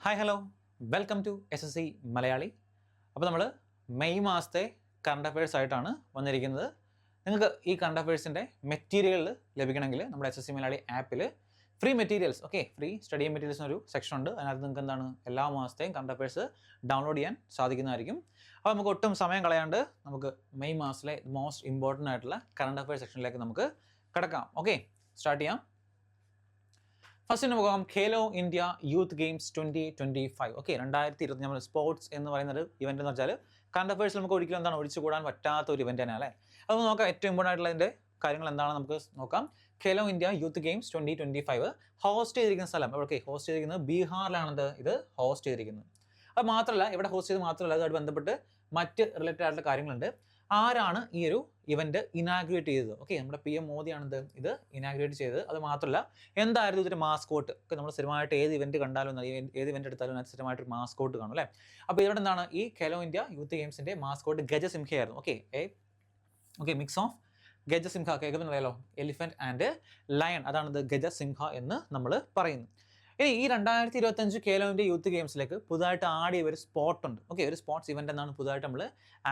Hi hello welcome to SSC Malayali. അപ്പോൾ നമ്മൾ May മാസത്തെ കറണ്ട് അഫയേഴ്സ് ആയിട്ടാണ് വന്നിരിക്കുന്നത്. നിങ്ങൾക്ക് ഈ കറണ്ട് അഫയേഴ്സിൻ്റെ മെറ്റീരിയൽ ലഭിക്കണമെങ്കിൽ നമ്മുടെ SSC മലയാളി ആപ്പിൽ free materials free study materials എന്നൊരു സെക്ഷൻ ഉണ്ട്. അതിനകത്ത് നിങ്ങൾക്ക് എന്താണ് എല്ലാ മാസത്തെയും കറണ്ട് അഫയേഴ്സ് ഡൗൺലോഡ് ചെയ്യാൻ സാധിക്കുന്നതായിരിക്കും. അപ്പോൾ നമുക്ക് ഒട്ടും സമയം കളയാണ്ട് നമുക്ക് മെയ് മാസത്തിലെ മോസ്റ്റ് ഇമ്പോർട്ടൻ്റ് ആയിട്ടുള്ള കറണ്ട് അഫയേഴ്സ് സെക്ഷനിലേക്ക് നമുക്ക് കിടക്കാം. സ്റ്റാർട്ട് ചെയ്യാം. ഫസ്റ്റ് തന്നെ പോകാം. Khelo India youth games 2025. 2025 sports എന്ന് പറയുന്ന ഒരു ഇവന്റ് എന്ന് വെച്ചാൽ കറണ്ട് അഫയേഴ്സിൽ നമുക്ക് ഒരിക്കലും എന്താണ് ഒഴിച്ചുകൂടാൻ പറ്റാത്ത ഒരു ഇവന്റ് തന്നെയാണ് അല്ലേ. അത് നോക്കാം. ഏറ്റവും ഇമ്പോർട്ടൻ്റ് ആയിട്ടുള്ള അതിൻ്റെ കാര്യങ്ങൾ എന്താണെന്ന് നമുക്ക് നോക്കാം. Khelo India youth games 2025 host ചെയ്തിരിക്കുന്ന സ്ഥലം ഹോസ്റ്റ് ചെയ്തിരിക്കുന്നത് ബീഹാറിലാണത് ഇത് ഹോസ്റ്റ് ചെയ്തിരിക്കുന്നത്. അത് മാത്രമല്ല, ഇവിടെ ഹോസ്റ്റ് ചെയ്ത് മാത്രമല്ല, അതുമായിട്ട് ബന്ധപ്പെട്ട് മറ്റ് റിലേറ്റഡ് ആയിട്ടുള്ള കാര്യങ്ങളുണ്ട്. ആരാണ് ഈ ഒരു ഇവന്റ് ഇനാഗ്രേറ്റ് ചെയ്തത്? നമ്മുടെ PM മോദിയാണിത് ഇത് ഇനാഗ്രേറ്റ് ചെയ്തത്. അത് മാത്രമല്ല, എന്തായിരുന്നു ഇതിൻ്റെ മാസ്കോട്ട്? നമ്മൾ സ്ഥിരമായിട്ട് ഏത് ഇവന്റ് കണ്ടാലും ഏത് ഇവന്റ് എടുത്താലും അതിന് സ്ഥിരമായിട്ട് മാസ്കോട്ട് കാണും അല്ലേ. അപ്പോൾ ഇവിടെ എന്താണ് ഈ ഖേലോ ഇന്ത്യ യൂത്ത് ഗെയിംസിന്റെ മാസ്കോട്ട് ഗജസിംഹയായിരുന്നു. മിക്സ് ഓഫ് ഗജസിംഹ കേൾക്കുന്നുണ്ട് അറിയാലോ, എലിഫന്റ് ആൻഡ് ലയൺ, അതാണിത് ഗജസിംഹ എന്ന് നമ്മൾ പറയുന്നു. ഇനി ഈ 2025 ഖേലോ ഇന്ത്യ യൂത്ത് ഗെയിംസിലേക്ക് പുതുതായിട്ട് ആഡ് ചെയ്ത ഒരു സ്പോട്ട് ഉണ്ട്. ഒരു സ്പോർട്സ് ഇവന്റ് എന്നാണ് പുതുതായിട്ട് നമ്മൾ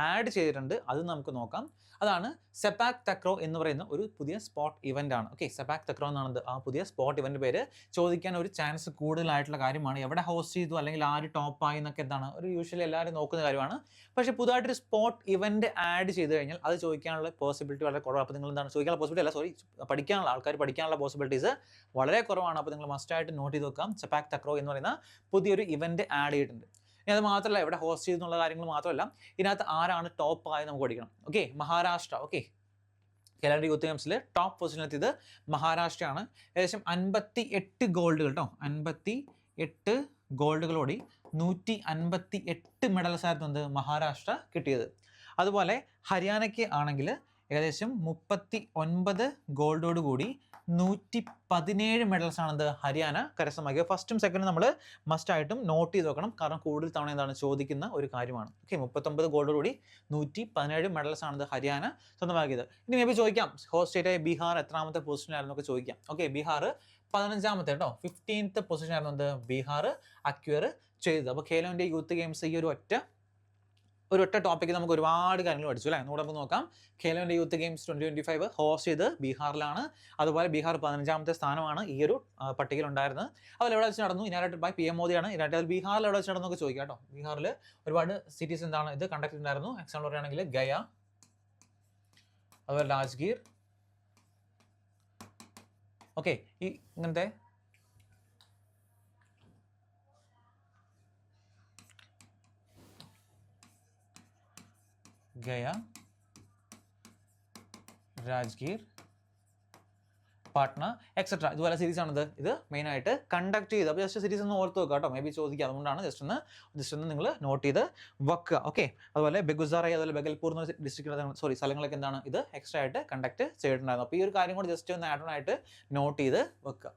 ആഡ് ചെയ്തിട്ടുണ്ട്. അത് നമുക്ക് നോക്കാം. അതാണ് സെപാക് തക്രോ എന്ന് പറയുന്ന ഒരു പുതിയ സ്പോർട്ട് ഇവന്റ് ആണ്. സെപാക് തക്രോ എന്നാണ് ആ പുതിയ സ്പോർട്ട് ഇവന്റ് പേര്. ചോദിക്കാൻ ഒരു ചാൻസ് കൂടുതലായിട്ടുള്ള കാര്യമാണ്. എവിടെ ഹോസ്റ്റ് ചെയ്തു അല്ലെങ്കിൽ ആര് ടോപ്പായി എന്നൊക്കെ എന്താണ് ഒരു യൂഷ്വലി എല്ലാവരും നോക്കുന്ന കാര്യമാണ്. പക്ഷേ പുതുതായിട്ടൊരു സ്പോർട്ട് ഇവന്റ് ആഡ് ചെയ്ത് കഴിഞ്ഞാൽ അത് ചോദിക്കാനുള്ള പോസിബിലിറ്റി വളരെ കുറവാണ്. അപ്പോൾ നിങ്ങൾ എന്താണ് ചോദിക്കാനുള്ള പോസിബിലിറ്റി അല്ല, പഠിക്കാനുള്ള ആൾക്കാർ പഠിക്കാനുള്ള പോസിബിലിറ്റീസ് വളരെ കുറവാണ്. അപ്പോൾ നിങ്ങൾ മസ്റ്റായിട്ട് നോട്ട് ചെയ്ത് വെക്കാം. സെപാക് തക്രോ എന്ന് പറയുന്ന പുതിയൊരു ഇവന്റ് ആഡ് ചെയ്തിട്ടുണ്ട്. ഇനി അത് മാത്രമല്ല, എവിടെ ഹോസ്റ്റ് ചെയ്തെന്നുള്ള കാര്യങ്ങൾ മാത്രമല്ല, ഇതിനകത്ത് ആരാണ് ടോപ്പ് ആയി നമുക്ക് പഠിക്കണം. മഹാരാഷ്ട്ര. കേരള യൂത്ത് ഗെയിംസിൽ ടോപ്പ് പൊസിഷനിലെത്തിയത് മഹാരാഷ്ട്രയാണ്. ഏകദേശം 58 ഗോൾഡുകൾ 58 ഗോൾഡുകളോടി 158 മെഡൽസ് ആയിരുന്നു മഹാരാഷ്ട്ര കിട്ടിയത്. അതുപോലെ ഹരിയാനയ്ക്ക് ആണെങ്കിൽ ഏകദേശം 39 ഗോൾഡോട് കൂടി 117 മെഡൽസ് ആണെന്ത് ഹരിയാന കരസ്ഥമാക്കിയത്. ഫസ്റ്റും സെക്കൻഡും നമ്മൾ മസ്റ്റായിട്ടും നോട്ട് ചെയ്ത് നോക്കണം, കാരണം കൂടുതൽ തവണ എന്താണ് ചോദിക്കുന്ന ഒരു കാര്യമാണ്. 39 ഗോൾഡോട് കൂടി 117 മെഡൽസ് ആണെന്ത് ഹരിയാന സ്വന്തമാക്കിയത്. ഇനി മേ ബി ചോദിക്കാം, ഹോസ്റ്റ് സ്റ്റേറ്റായ ബീഹാർ എത്രാമത്തെ പൊസിഷനായിരുന്നു ഒക്കെ ചോദിക്കാം. ബീഹാർ 15ാമത്തെ 15th പൊസിഷനായിരുന്നു ബീഹാർ അക്വയർ ചെയ്തത്. അപ്പോൾ ഖേലോ ഇന്ത്യ യൂത്ത് ഗെയിംസ് ഈ ഒരു ഒറ്റ ടോപ്പിക്ക് നമുക്ക് ഒരുപാട് കാര്യങ്ങൾ പഠിച്ചു അല്ലേ. നമുക്ക് നോക്കാം. Khelo India youth games 2025 host ചെയ്ത് ബീഹാറിലാണ്. അതുപോലെ ബീഹാർ 15ാമത്തെ സ്ഥാനമാണ് ഈ ഒരു പട്ടികയിൽ ഉണ്ടായിരുന്നത്. അതുപോലെ എവിടെ വെച്ച് നടന്നു? ഇനാഗ്രേറ്റഡ് ബൈ PM മോദിയാണ്. ഇനാഗ്രേറ്റഡ് ബീഹാറിൽ എവിടെ വെച്ച് നടന്നൊക്കെ ചോദിക്കാം ബീഹാറിൽ ഒരുപാട് സിറ്റീസ് എന്താണ് ഇത് കണ്ടക്ട് ഉണ്ടായിരുന്നു. എക്സാമ്പിൾ പറയുകയാണെങ്കിൽ ഗയ, അതുപോലെ രാജ്ഗീർ. ഈ ഇങ്ങനത്തെ गया, राजगीर, പാട്ന എക്സെട്ര ഇതുപോലെ സീരീസ് ആണിത്. ഇത് മെയിനായിട്ട് കണ്ടക്ട് ചെയ്ത്. അപ്പോൾ ജസ്റ്റ് സീരീസ് ഒന്ന് ഓർത്ത് വെക്കുക മേ ബി ചോദിക്കുക. അതുകൊണ്ടാണ് ജസ്റ്റ് ഒന്ന് നിങ്ങൾ നോട്ട് ചെയ്ത് വെക്കുക. അതുപോലെ ബെഗുസാറായി, അതുപോലെ ബഗൽപൂർ എന്ന ഡിസ്ട്രിക്ട് സ്ഥലങ്ങളൊക്കെ എന്താണ് ഇത് എക്സ്ട്രാ ആയിട്ട് കണ്ടക്ട് ചെയ്തിട്ടുണ്ടായിരുന്നു. അപ്പോൾ ഈ ഒരു കാര്യം കൂടി ജസ്റ്റ് ഒന്ന് ആഡ് ഓൺ ആയിട്ട് നോട്ട് ചെയ്ത് വെക്കുക.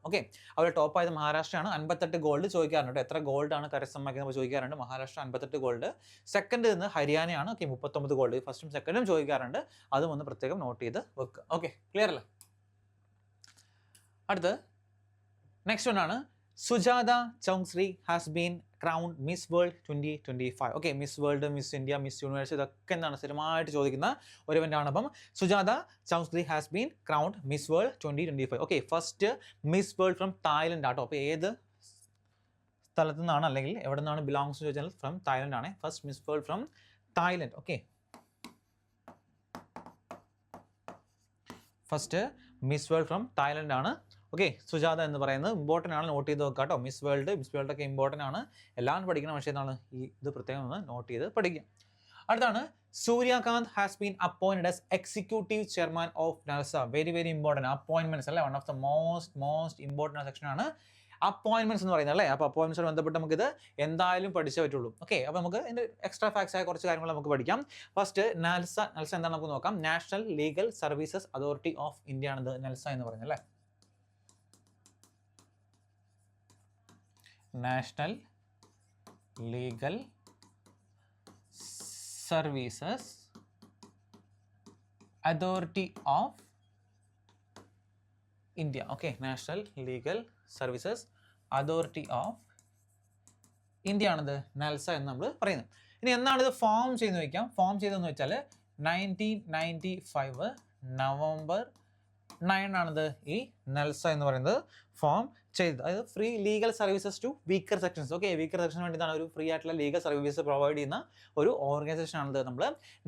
അതുപോലെ ടോപ്പ് ആയത് മഹാരാഷ്ട്രയാണ്. 58 ഗോൾഡ് ചോദിക്കാറുണ്ട്. എത്ര ഗോൾഡാണ് കരസ്ഥമാക്കിയത് ചോദിക്കാറുണ്ട്. മഹാരാഷ്ട്ര 58 ഗോൾഡ്. സെക്കൻഡ് നിന്ന് ഹരിയാനയാണ്. 39 ഗോൾഡ്. ഫസ്റ്റും സെക്കൻഡും ചോദിക്കാറുണ്ട്. അതും ഒന്ന് പ്രത്യേകം നോട്ട് ചെയ്ത് വെക്കുക. ക്ലിയർ അല്ലേ? അടുത്ത് നെക്സ്റ്റ് വണ്ണാണ് Suchata Chuangsri has been crowned Miss World 2025. Miss World, Miss India, Miss Universe ഇതൊക്കെ എന്താണ് സ്ഥിരമായിട്ട് ചോദിക്കുന്ന ഒരു ഇവൻ്റാണ്. അപ്പം Suchata Chuangsri has been crowned Miss World 2025. First Miss World from Thailand ആട്ടോ. അപ്പോൾ ഏത് സ്ഥലത്തു നിന്നാണ് അല്ലെങ്കിൽ എവിടെ നിന്നാണ് ബിലോങ്സ് ടു ചോദിച്ചാൽ ഫ്രം തായ്ലൻഡ് ആണ്. First Miss World from Thailand. First Miss World from Thailand ആണ്. സുജാത എന്ന് പറയുന്നത് ഇമ്പോർട്ടൻ്റ് ആണ്, നോട്ട് ചെയ്ത് വെക്കുക മിസ് വേൾഡ് ഒക്കെ ഇമ്പോർട്ടൻ്റ് ആണ്, എല്ലാവരും പഠിക്കണം. പക്ഷേ എന്താണ് ഇത് പ്രത്യേകം ഒന്ന് നോട്ട് ചെയ്ത് പഠിക്കുക. അടുത്താണ് Suryakant has been appointed as executive chairman of NALSA. Very important appointments അല്ലേ. One of the most important section ആണ് അപ്പോയിന്റ്മെന്റ്സ് എന്ന് പറയുന്നത് അല്ലേ. അപ്പോൾ അപ്പോയിന്റ്മെന്റ്സുമായി ബന്ധപ്പെട്ട് നമുക്കിത് എന്തായാലും പഠിച്ചേ പറ്റുള്ളൂ. അപ്പോൾ നമുക്ക് ഇതിൻ്റെ എക്സ്ട്രാ ഫാക്ട്സ് ആയ കുറച്ച് കാര്യങ്ങൾ നമുക്ക് പഠിക്കാം. ഫസ്റ്റ് നൽസ എന്താണ് നമുക്ക് നോക്കാം. National Legal Services Authority of India ആണിത് നൽസ എന്ന് പറയുന്നത് അല്ലേ. National Legal Services Authority of India. National Legal Services Authority of ഇന്ത്യയാണിത് നെൽസ എന്ന് നമ്മൾ പറയുന്നത്. ഇനി എന്നാണ് ഇത് ഫോം ചെയ്യുന്നത് ചോദിക്കാം. ഫോം ചെയ്തതെന്ന് വെച്ചാൽ 1995 നവംബർ 9 ആണിത് ഈ നെൽസ എന്ന് പറയുന്നത് ഫോം ചെയ്തത്. അതായത് free legal services to weaker sections. Okay, weaker സെക്ഷന് വേണ്ടിയിട്ടാണ് ഒരു ഫ്രീ ആയിട്ടുള്ള ലീഗൽ സർവീസ് പ്രൊവൈഡ് ചെയ്യുന്ന ഒരു ഓർഗനൈസേഷൻ ആണിത് നമ്മൾ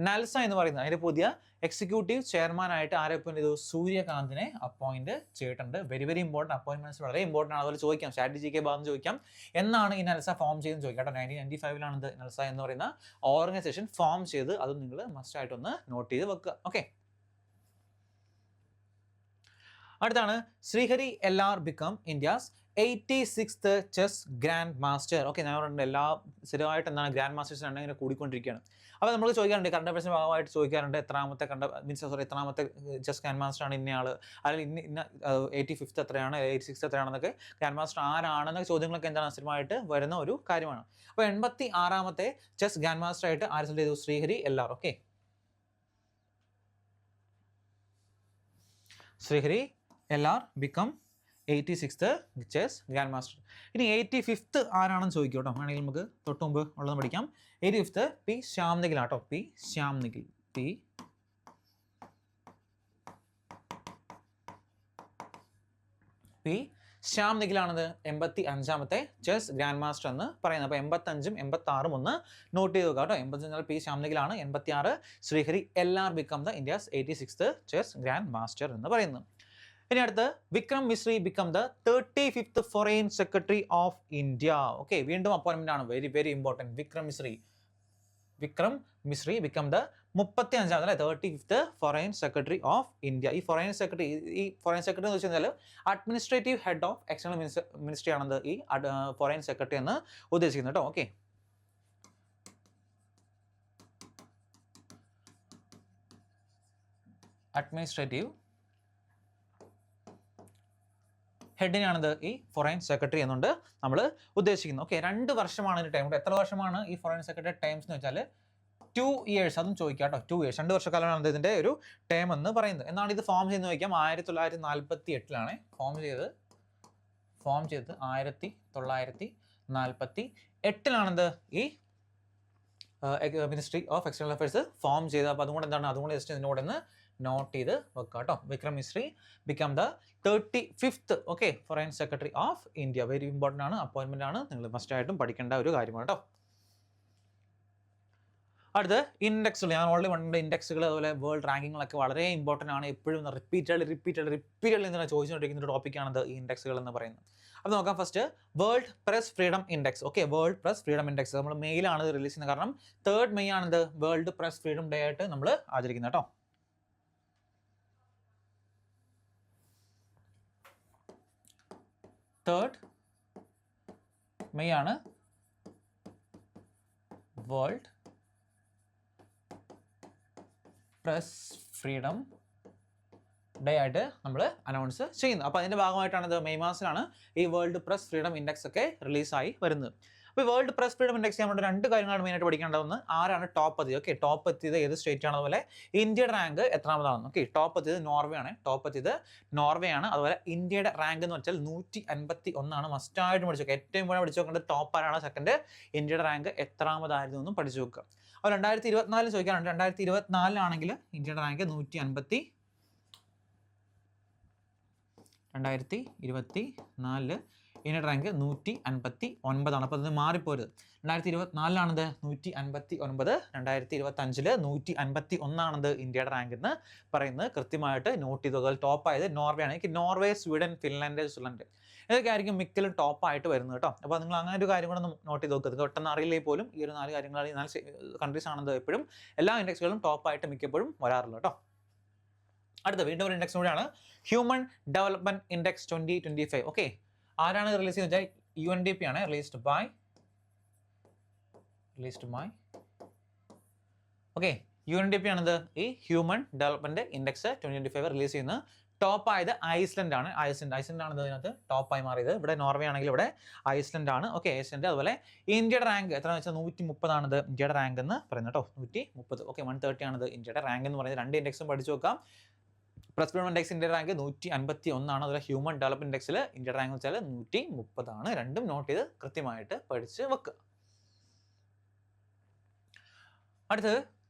നെൽസ എന്ന് പറയുന്നത്. അതിൻ്റെ പുതിയ എക്സിക്യൂട്ടീവ് ചെയർമാൻ ആയിട്ട് ആരെ അപ്പോയിന്റ് ചെയ്തു? സൂര്യകാന്തിനെ അപ്പോയിന്റ് ചെയ്തിട്ടുണ്ട്. വെരി വെരി ഇമ്പോർട്ടൻറ്റ് അപ്പോയിന്റ്മെന്റ്സ്, വളരെ ഇമ്പോർട്ടൻ്റ് ആണ്. അതുപോലെ ചോദിക്കാം, സ്ട്രാറ്റജിക്ക് ഭാഗം ചോദിക്കാം, എന്നാണ് ഈ നെൽസ ഫോം ചെയ്തെന്ന് ചോദിക്കാം കേട്ടോ. 1995 ഇത് നെൽസ എന്ന് പറയുന്ന ഓർഗനൈസേഷൻ ഫോം ചെയ്ത്. അത് നിങ്ങൾ മസ്റ്റ് ആയിട്ടൊന്ന് നോട്ട് ചെയ്ത് വെക്കുക. ഓക്കെ, അടുത്താണ് Srihari LR become India's 86th chess grand master. Okay, ഞാൻ പറഞ്ഞിട്ടുണ്ട് എല്ലാ സ്ഥിരമായിട്ട് എന്താണ് ഗ്രാൻഡ് മാസ്റ്റേഴ്സ് ഇങ്ങനെ കൂടിക്കൊണ്ടിരിക്കുകയാണ്. അപ്പോൾ നമ്മൾ ചോദിക്കാറുണ്ട്, കറണ്ട് അഫയേഴ്സിന് ഭാഗമായിട്ട് ചോദിക്കാറുണ്ട്, എത്രാമത്തെ എത്രാമത്തെ ചെസ് ഗ്രാൻഡ് മാസ്റ്റർ ആണ് ഇന്നയാൾ, അല്ലെങ്കിൽ ഇന്ന 85th എത്രയാണ്, 86th എത്രയാണെന്നൊക്കെ, ഗ്രാൻഡ് മാസ്റ്റർ ആരാണെന്നൊക്കെ ചോദ്യങ്ങളൊക്കെ എന്താണ് സ്ഥിരമായിട്ട് വരുന്ന ഒരു കാര്യമാണ്. അപ്പോൾ 86ാമത്തെ ചെസ് ഗ്രാൻഡ് മാസ്റ്റർ ആയിട്ട് ആര് സെലക്ട് ചെയ്തു? Srihari LR. Okay, Srihari LR become 86th chess grand master. ഇനി 85th ആരാണെന്ന് ചോദിക്കും കേട്ടോ. ആണെങ്കിൽ നമുക്ക് തൊട്ട് മുമ്പ് ഉള്ളത് പഠിക്കാം. 85th പി ശ്യാംനിഖിൽ ആട്ടോ. പി ശ്യാംനിഖിൽ. പി ശ്യാംനിഖിലാണത് 85ാമത്തെ ചെസ് ഗ്രാൻഡ് മാസ്റ്റർ എന്ന് പറയുന്നത്. അപ്പോൾ 85ഉം 86ഉം ഒന്ന് നോട്ട് ചെയ്ത് നോക്കുക കേട്ടോ. 85 പി ശ്യാംനിഖിലാണ്, 86 Srihari LR become the India's 86th chess grand master എന്ന് പറയുന്നത്. ഇനി അടുത്ത് Vikram Misri become the 35th foreign secretary of India. Okay, വീണ്ടും അപ്പോയിന്റ്മെന്റ് ആണ്, very very important. Vikram Misri become the 35ാമത്തെ 35th foreign secretary of India. ഈ ഫോറിൻ സെക്രട്ടറി എന്ന് വെച്ച് കഴിഞ്ഞാൽ administrative head of external ministry ആണെന്ന് ഈ ഫോറിൻ സെക്രട്ടറി എന്ന് ഉദ്ദേശിക്കുന്നത് കേട്ടോ. ഓക്കെ, അഡ്മിനിസ്ട്രേറ്റീവ് ഹെഡിനാണിത് ഈ ഫോറിൻ സെക്രട്ടറി എന്നുകൊണ്ട് നമ്മൾ ഉദ്ദേശിക്കുന്നത്. ഓക്കെ, 2 വർഷമാണ് ഇതിൻ്റെ ടൈം. എത്ര വർഷമാണ് ഈ ഫോറിൻ സെക്രട്ടറി ടൈംസ് എന്ന് വെച്ചാൽ 2 years. അതും ചോദിക്കാം കേട്ടോ. 2 years, 2 വർഷക്കാലമാണ് ഇതിൻ്റെ ഒരു ടൈം എന്ന് പറയുന്നത്. എന്നാണ് ഇത് ഫോം ചെയ്യുന്നത് ചോദിക്കാം. 1948 ഫോം ചെയ്തത് 1948 ഈ ministry of external affairs form ചെയ്തത്. അപ്പോൾ അതുകൊണ്ട് ജസ്റ്റ് ഇതിനോട് ഒന്ന് നോട്ട് ചെയ്ത് വെക്കുക കേട്ടോ. Vikram Misri become the 35th okay foreign secretary of India. Very important ആണ്, അപ്പോയിൻമെന്റ് ആണ്, നിങ്ങൾ മസ്റ്റ് ആയിട്ടും പഠിക്കേണ്ട ഒരു കാര്യമാണ് കേട്ടോ. അടുത്ത് ഇൻഡെക്സുകൾ. ഞാൻ ഓൾറെഡി പറഞ്ഞിട്ടുണ്ട്, ഇൻഡെക്സുകൾ അതുപോലെ വേൾഡ് റാങ്കിങ്ങുകളൊക്കെ വളരെ ഇമ്പോർട്ടൻ്റ് ആണ്. എപ്പോഴും റിപ്പീറ്റഡ് എന്താണ് ചോദിച്ചുകൊണ്ടിരിക്കുന്ന ഒരു ടോപ്പിക്കാണ് ഈ ഇൻഡെക്സുകൾ എന്ന് പറയുന്നത്. അപ്പോൾ നോക്കാം. First world press freedom index. Okay, world press freedom index നമ്മൾ മെയിലാണ് റിലീസ് ചെയ്യുന്നത്. കാരണം 3rd May ആണിത് വേൾഡ് പ്രസ് ഫ്രീഡം ഡേ ആയിട്ട് നമ്മൾ ആചരിക്കുന്നത് കേട്ടോ. 3rd May ആണ് വേൾഡ് പ്രസ് ഫ്രീഡം ഡേ ആയിട്ട് നമ്മൾ അനൗൺസ് ചെയ്യുന്നത്. അപ്പോൾ അതിൻ്റെ ഭാഗമായിട്ടാണ് ഇത് മെയ് മാസത്തിലാണ് ഈ വേൾഡ് പ്രസ് ഫ്രീഡം ഇൻഡെക്സ് ഒക്കെ റിലീസായി വരുന്നത്. അപ്പോൾ വേൾഡ് പ്രസ് ഫ്രീഡം ഇൻഡെക്സ് നമ്മുടെ 2 കാര്യങ്ങളാണ് മെയിനായിട്ട് പഠിക്കേണ്ടതെന്ന്. ആരാണ് ടോപ്പ് എത്തിയത്? ഓക്കെ, ടോപ്പ് എത്തിയത് ഏത് സ്റ്റേറ്റ് ആണ്, അതുപോലെ ഇന്ത്യയുടെ റാങ്ക് എത്രാമതാണെന്ന്. ഓക്കെ, ടോപ്പ് എത്തിയത് നോർവേ ആണ്. അതുപോലെ ഇന്ത്യയുടെ റാങ്ക് എന്ന് വെച്ചാൽ 151 മസ്റ്റായിട്ട് പഠിച്ചു നോക്കുക. ഏറ്റവും കൂടുതൽ പഠിച്ചു നോക്കേണ്ടത് ടോപ്പ് ആരാണ്, സെക്കൻഡ് ഇന്ത്യയുടെ റാങ്ക് എത്രാമതായിരുന്നു എന്നും പഠിച്ചു നോക്കുക. അപ്പോൾ 2024 ചോദിക്കാറുണ്ട്. 2024 ഇന്ത്യയുടെ റാങ്ക് 2024 ഇന്ത്യയുടെ റാങ്ക് 159. അപ്പോൾ അത് മാറിപ്പോരുത്. 2024 159, 2025 151 ഇന്ത്യയുടെ റാങ്ക് എന്ന് പറയുന്നത് കൃത്യമായിട്ട് നോട്ട് ചെയ്തു. അതുപോലെ ടോപ്പായത് നോർവേ ആണ്. നോർവേ, സ്വീഡൻ, ഫിൻലാൻഡ്, സ്വിറ്റ്സർലൻഡ് ഇതൊക്കെ ആയിരിക്കും മിക്കലും ടോപ്പായിട്ട് വരുന്നത് കേട്ടോ. അപ്പോൾ നിങ്ങൾ അങ്ങനെ ഒരു കാര്യം കൂടെ ഒന്ന് നോട്ട് ചെയ്ത് നോക്കുക. പെട്ടെന്ന് അറിയില്ലേ പോലും ഈ ഒരു 4 കാര്യങ്ങളാണ്, 4 കൺട്രീസ് ആണെന്ന് എപ്പോഴും എല്ലാ ഇൻഡെക്സുകളും ടോപ്പായിട്ട് മിക്കപ്പോഴും വരാറുള്ളൂ കേട്ടോ. അടുത്ത വീണ്ടും ഒരു ഇൻഡെക്സ് കൂടിയാണ് ഹ്യൂമൻ ഡെവലപ്മെന്റ് ഇൻഡെക്സ് 2025. ഓക്കെ, ആരാണ് റിലീസ് ചെയ്യുന്നത് വെച്ചാൽ UNDP ആണ്. റിലീസ്ഡ് ബൈ ഓക്കെ UNDP ആണിത് ഈ ഹ്യൂമൻ ഡെവലപ്മെന്റ് ഇൻഡെക്സ് 2025 റിലീസ് ചെയ്യുന്നത്. ടോപ്പ് ആയത് ഐസ്ലൻഡ് ആണ്. ഐസ്ലൻഡ് ആണ് ഇതിനകത്ത് ടോപ്പായി മാറിയത്. ഇവിടെ നോർവേ ആണെങ്കിൽ ഇവിടെ ഐസ്ലൻഡ് ആണ്. Okay, Iceland. അതുപോലെ ഇന്ത്യയുടെ റാങ്ക് എത്രയാണെന്ന് വെച്ചാൽ 130 ആണിത് ഇന്ത്യയുടെ റാങ്ക് എന്ന് പറയുന്നത് കേട്ടോ. 130. ഓക്കെ, 130 ആണിത് ഇന്ത്യയുടെ റാങ്ക് എന്ന് പറയുന്നത്. 2 ഇൻഡെക്സും പഠിച്ചു നോക്കാം. പ്രസ് ഇൻഡെക്സ് ഇന്ത്യ റാങ്ക് 151 ആണ്. അതുപോലെ ഹ്യൂമൻ ഡെവലപ്മെന്റ് ഇൻഡെക്സിൽ ഇന്ത്യ റാങ്ക് വെച്ചാൽ 130 ആണ്. രണ്ടും നോട്ട് ചെയ്ത് കൃത്യമായിട്ട് പഠിച്ച് വെക്കുക. അടുത്തത്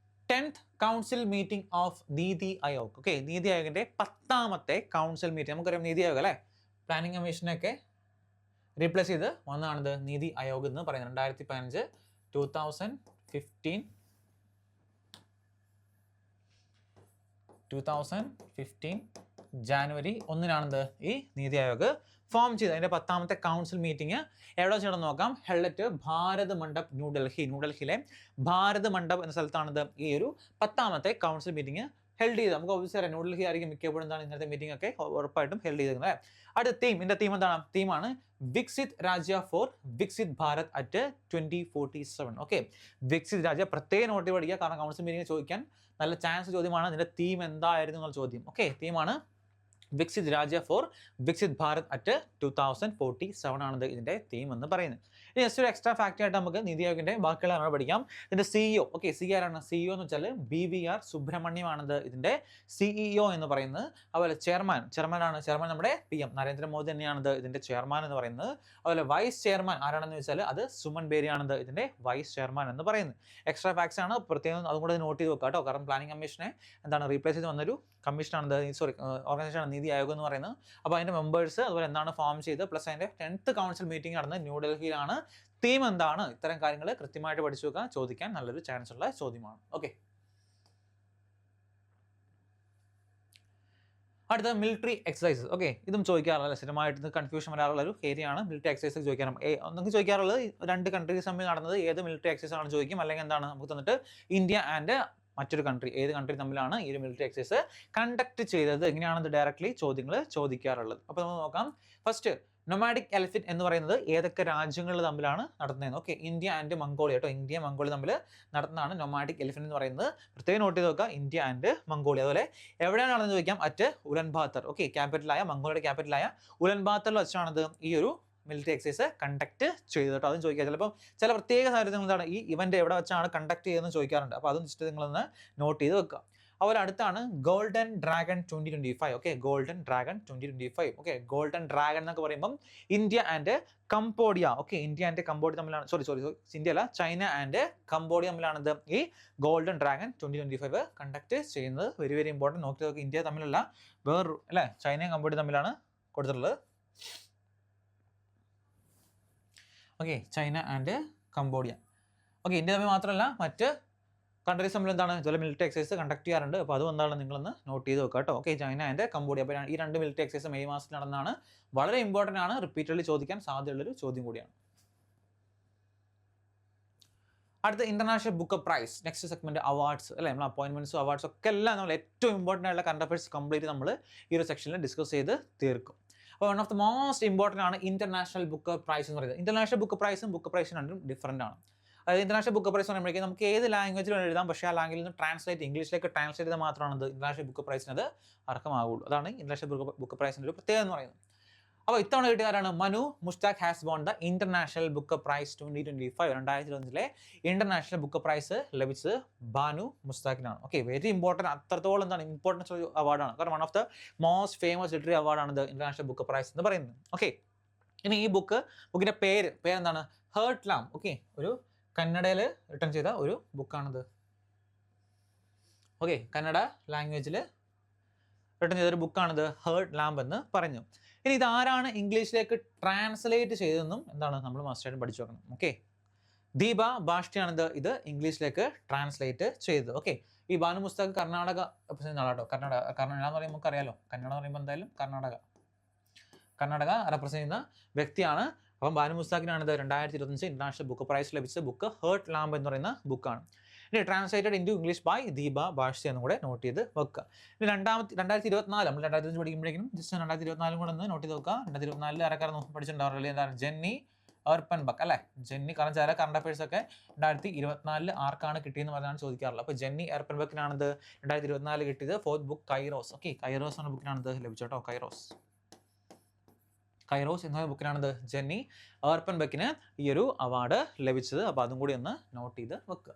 10th council meeting of NITI Aayog. Okay, നീതി ആയോഗിന്റെ 10ാമത്തെ കൗൺസിൽ മീറ്റിംഗ്. നമുക്കറിയാം നീതി ആയോഗ് അല്ലേ, പ്ലാനിംഗ് കമ്മീഷനൊക്കെ റീപ്ലേസ് ചെയ്ത് വന്നതാണിത് നീതി ആയോഗ് എന്ന് പറയുന്നത്. 2015 ജാനുവരി 1 ഈ നീതി ആയോഗ് ഫോം ചെയ്ത്. അതിന്റെ 10ാമത്തെ കൗൺസിൽ മീറ്റിംഗ് എവിടെ വെച്ചാണെന്ന് നോക്കാം. ഹെൽഡ് അറ്റ് ഭാരത് മണ്ഡപ് ന്യൂഡൽഹിയിലെ ഭാരത് മണ്ഡപ് എന്ന സ്ഥലത്താണിത് ഈ ഒരു 10ാമത്തെ കൗൺസിൽ മീറ്റിംഗ് ഹെൽഡ് ചെയ്ത്. നമുക്ക് ഒബ്വിയസ്ലി അറിയാം ന്യൂഡൽഹി ആയിരിക്കും മിക്കപ്പോഴും എന്താണ് ഇങ്ങനത്തെ മീറ്റിംഗ് ഒക്കെ ഉറപ്പായിട്ടും ഹെൽഡ് ചെയ്തിരിക്കുന്നത്. അടുത്ത തീം, ഇതിന്റെ തീം എന്താണ്? തീമാണ് Viksit Rajya for Viksit Bharat at 2047. Okay, Viksit Rajya പ്രത്യേക നോട്ട് പഠിക്കുക, കാരണം കൗൺസിൽ മീറ്റിംഗ് ചോദിക്കാൻ നല്ല ചാൻസ് ചോദ്യമാണ്. ഇതിന്റെ തീം എന്തായിരുന്നു എന്നുള്ള ചോദ്യം. Okay, തീമാണ് Viksit Rajya for Viksit Bharat at 2047 ആണത് ഇതിന്റെ തീം എന്ന് പറയുന്നത്. ഇനി ജസ്റ്റ് ഒരു എക്സ്ട്രാ ഫാക്റ്റ് ആയിട്ട് നമുക്ക് നീതി ആയോഗിന്റെ ബാക്കിയുള്ള പഠിക്കാം. ഇതിന്റെ സിഇഒ, ഓക്കെ, ആരാണ് സിഇഒ എന്ന് വെച്ചാൽ BVR സുബ്രഹ്മണ്യമാണത് ഇതിന്റെ സിഇഒ എന്ന് പറയുന്നത്. അതുപോലെ ചെയർമാൻ നമ്മുടെ PM നരേന്ദ്രമോദി തന്നെയാണത് ഇതിന്റെ ചെയർമാൻ എന്ന് പറയുന്നത്. അതുപോലെ വൈസ് ചെയർമാൻ ആരാണെന്ന് വെച്ചാൽ അത് സുമൻ ബേരിയാണത് ഇതിന്റെ വൈസ് ചെയർമാൻ എന്ന് പറയുന്നത്. എക്സ്ട്രാ ഫാക്ട്സ് ആണ്, പ്രത്യേകം അതും കൂടെ നോട്ട് ചെയ്ത് വെക്കാം കേട്ടോ. കാരണം പ്ലാനിംഗ് കമ്മീഷനെ റീപ്ലേസ് ചെയ്ത് വന്നൊരു കമ്മീഷനാണ്, ഓർഗനൈസേഷൻ നീതി ആയോഗ് എന്ന് പറയുന്നത്. അപ്പോൾ അതിന്റെ മെമ്പേഴ്സ് അതുപോലെ എന്താണ് ഫോം ചെയ്ത് പ്ലസ് അതിന്റെ 10th കൗൺസിൽ മീറ്റിംഗ് നടന്നത് ന്യൂഡൽഹിയിലാണ്. തീം എന്താണ്? ഇത്തരം കാര്യങ്ങൾ കൃത്യമായിട്ട് പഠിച്ചു വെക്കാൻ ചോദിക്കാൻ നല്ലൊരു ചാൻസ് ഉള്ള ചോദ്യമാണ്. ഓക്കെ, അടുത്ത മിലിറ്ററി എക്സസൈസസ്. ഓക്കെ, ഇതും ചോദിക്കാറുള്ള സ്ഥിരമായിട്ട് കൺഫ്യൂഷൻ വരാറുള്ള ഒരു ഏരിയ ആണ് മിലിറ്ററി എക്സസൈസ് ചോദിക്കാറും. നിങ്ങൾക്ക് ചോദിക്കാറുള്ളത് 2 കൺട്രീസ് തമ്മിൽ നടന്നത് ഏത് മിലിറ്ററി എക്സസൈസ് ആണ് ചോദിക്കും. അല്ലെങ്കിൽ എന്താണ് നമുക്ക് തന്നിട്ട് ഇന്ത്യ ആൻഡ് മറ്റൊരു കൺട്രി, ഏത് കൺട്രി തമ്മിലാണ് ഈ ഒരു മിലിറ്ററി എക്സസൈസ് കണ്ടക്ട് ചെയ്തത്, എങ്ങനെയാണ് ഡയറക്ട്ലി ചോദ്യങ്ങൾ ചോദിക്കാറുള്ളത്. അപ്പോൾ നമ്മൾ നോക്കാം. ഫസ്റ്റ്, നൊമാഡിക് എലിഫന്റ് എന്ന് പറയുന്നത് ഏതൊക്കെ രാജ്യങ്ങൾ തമ്മിലാണ് നടത്തുന്നത്? ഓക്കെ, ഇന്ത്യ ആൻഡ് മംഗോളിയ കേട്ടോ. ഇന്ത്യ മംഗോളിയ തമ്മിൽ നടത്തുന്നതാണ് നൊമാഡിക് എലിഫന്റ് എന്ന് പറയുന്നത്. പ്രത്യേകം നോട്ട് ചെയ്ത് നോക്കുക, ഇന്ത്യ ആൻഡ് മംഗോളിയ. അതുപോലെ എവിടെയാണ് നടന്നത് ചോദിക്കാം. അറ്റ് ഉലൻബാത്തർ. ഓക്കെ, ക്യാപിറ്റലായ മംഗോളിയയുടെ ക്യാപിറ്റലായ ഉലൻബാത്തറിൽ വെച്ചാണത് ഈ ഒരു മിലിറ്ററി എക്സസൈസ് കണ്ടക്ട് ചെയ്ത് കേട്ടോ. അതും ചോദിക്കാം. ചിലപ്പോൾ ചില പ്രത്യേക സാഹചര്യങ്ങൾ എന്താണ് ഈ ഇവന്റ് എവിടെ വെച്ചാണ് കണ്ടക്ട് ചെയ്തതെന്ന് ചോദിക്കാറുണ്ട്. അപ്പോൾ അതും ജസ്റ്റ് നിങ്ങളൊന്ന് നോട്ട് ചെയ്ത് വെക്കുക. അതുപോലെ അടുത്താണ് golden dragon 2025. Okay, golden dragon 2025. Okay, golden dragon എന്നൊക്കെ പറയുമ്പം India and Cambodia. Okay, India and Cambodia തമ്മിലാണ്, സോറി ഇന്ത്യ അല്ല, ചൈന ആൻഡ് കംബോഡിയ തമ്മിലാണ് ഈ ഗോൾഡൻ ഡ്രാഗൺ 2025 കണ്ടക്ട് ചെയ്യുന്നത്. Very very important. നോക്കി നോക്കി, ഇന്ത്യ തമ്മിലല്ല, വേറൊരു അല്ലേ, ചൈനയും കംബോഡിയ തമ്മിലാണ് കൊടുത്തിട്ടുള്ളത്. Okay, China and Cambodia. Okay, India തമ്മിൽ മാത്രമല്ല മറ്റ് കൺട്രീസ് തമ്മിൽ എന്താണ് ഇതുപോലെ മിലിറ്ററി എക്സസൈസ് കണ്ടക്ട് ചെയ്യാറുണ്ട്. അപ്പോൾ അതും എന്താണ് നിങ്ങളൊന്ന് നോട്ട് ചെയ്ത് വെക്കുക കേട്ടോ. Okay, China and Cambodia. അപ്പോൾ ഈ 2 മിലിറ്ററി എക്സസൈസ് മെയ് മാസത്തിൽ നടന്നതാണ്. വളരെ ഇമ്പോർട്ടൻ്റ് ആണ്, റിപ്പീറ്റഡ്ലി ചോദിക്കാൻ സാധ്യതയുള്ളൊരു ചോദ്യം കൂടിയാണ്. അടുത്ത international book prize. Next segment awards അല്ലേ, നമ്മൾ അപ്പോയിന്റ്മെന്റ്സും അവാർഡ്സ് ഒക്കെ എല്ലാം നമ്മൾ ഏറ്റവും ഇമ്പോർട്ടൻ്റ് ആയിട്ടുള്ള കറണ്ട് അഫയേഴ്സ് കംപ്ലീറ്റ് നമ്മൾ ഈ ഒരു സെക്ഷനിൽ ഡിസ്കസ് ചെയ്ത് തീർക്കും. അപ്പോൾ one of the most important ആണ് ഇന്റർനാഷണൽ ബുക്ക് പ്രൈസ് എന്ന് പറയുന്നത്. ഇന്റർനാഷണൽ ബുക്ക് പ്രൈസും ബുക്ക് പ്രൈസും രണ്ടും ഡിഫറൻ്റ് ആണ്. അതായത് ഇന്റർനാഷണൽ ബുക്ക് പ്രൈസ് പറയുമ്പോഴേക്കും നമുക്ക് ഏത് ലാംഗ്വേജിലും എഴുതാം, പക്ഷേ ആ ലാംഗ്വേജിൽ നിന്ന് ട്രാൻസ്ലേറ്റ് ഇംഗ്ലീഷിലേക്ക് ട്രാൻസ്ലേറ്റ് ചെയ്താൽ മാത്രമാണ് ഇന്റർനാഷണൽ ബുക്ക് പ്രൈസിന് അത് അർഹമാവുള്ളൂ. അതാണ് ഇന്റർനാഷണൽ ബുക്ക് പ്രൈസിൻ്റെ ഒരു പ്രത്യേകത എന്ന് പറയുന്നത്. അപ്പോൾ ഇത്തവണ കിട്ടിയവരാണ് Manu Mushtaq has won the international book prize 2025. 2025 international book prize ലഭിച്ചത് ബാനു മുസ്താഖിനാണ്. ഓക്കെ, വെരി ഇമ്പോർട്ടൻറ്റ്, അത്രത്തോളം എന്താണ് ഇമ്പോർട്ടൻസ് ഒരു അവാർഡാണ്. കാരണം one of the most famous literary അവാർഡാണ് ഇത് ഇന്റർനാഷണൽ ബുക്ക് പ്രൈസ് എന്ന് പറയുന്നത്. ഓക്കെ, ഇനി ഈ ബുക്കിന്റെ പേരെന്താണ്? ഹേർട്ട് ലാം. ഓക്കെ, ഒരു കന്നഡയിൽ റിട്ടേൺ ചെയ്ത ഒരു ബുക്കാണിത്. ഓക്കെ, കന്നഡ ലാംഗ്വേജിൽ റിട്ടേൺ ചെയ്തൊരു ബുക്കാണിത്, ഹേർട്ട് ലാംബ് എന്ന് പറഞ്ഞു. ഇനി ഇതാരാണ് ഇംഗ്ലീഷിലേക്ക് ട്രാൻസ്ലേറ്റ് ചെയ്തതെന്നും എന്താണ് നമ്മൾ മസ്റ്റായിട്ട് പഠിച്ചു നോക്കണം. ഓക്കെ, ദീപ ബാഷ്ടിയാണിത് ഇത് ഇംഗ്ലീഷിലേക്ക് ട്രാൻസ്ലേറ്റ് ചെയ്തത്. ഓക്കെ, ഈ ബാനു മുസ്താഖ് കർണാടക ആളാട്ടോ. കർണാടക എന്ന് പറയുമ്പോൾ നമുക്ക് അറിയാലോ, കന്നഡ എന്ന് പറയുമ്പോൾ എന്തായാലും കർണാടക റെപ്രസെന്റ് ചെയ്യുന്ന വ്യക്തിയാണ്. അപ്പം ബാനു മുസ്താഖിനാണിത് 2025 ഇന്റർനാഷണൽ ബുക്ക് പ്രൈസ് ലഭിച്ച ബുക്ക് ഹേർട്ട് ലാംബ് എന്ന് പറയുന്ന ബുക്കാണ്. ഇനി translated into English by Deepa Bhasthi എന്നും കൂടെ നോട്ട് ചെയ്ത് വെക്കുക. ഇനി 2024 നമ്മൾ 2025 പഠിക്കുമ്പോഴേക്കും ജസ്റ്റ് 2024 കൂടെ ഒന്ന് നോട്ട് ചെയ്ത് വെക്കുക. 2024 ആരൊക്കെ പഠിച്ചിട്ടുണ്ടാവില്ല, എന്താണ് ജെന്നി എർപ്പൻബക്ക് അല്ലേ, ജെന്നി. കാരണം ചില കറണ്ട് അഫയേഴ്സ് ഒക്കെ 2024 ആർക്കാണ് കിട്ടിയെന്ന് പറഞ്ഞാണ് ചോദിക്കാറുള്ളത്. അപ്പോൾ ജെന്നി എർപ്പൻബക്കിനാണിത് 2024 കിട്ടിയത്. 4th book kairos. Okay, kairos എന്ന ബുക്കിനാണിത് ലഭിച്ചത് കേട്ടോ. കൈറോസ് എന്ന ബുക്കിനാണിത് ജെന്നി എർപ്പൻബക്കിന് ഈ ഒരു അവാർഡ് ലഭിച്ചത്. അപ്പോൾ അതും കൂടി ഒന്ന് നോട്ട് ചെയ്ത് വെക്കുക.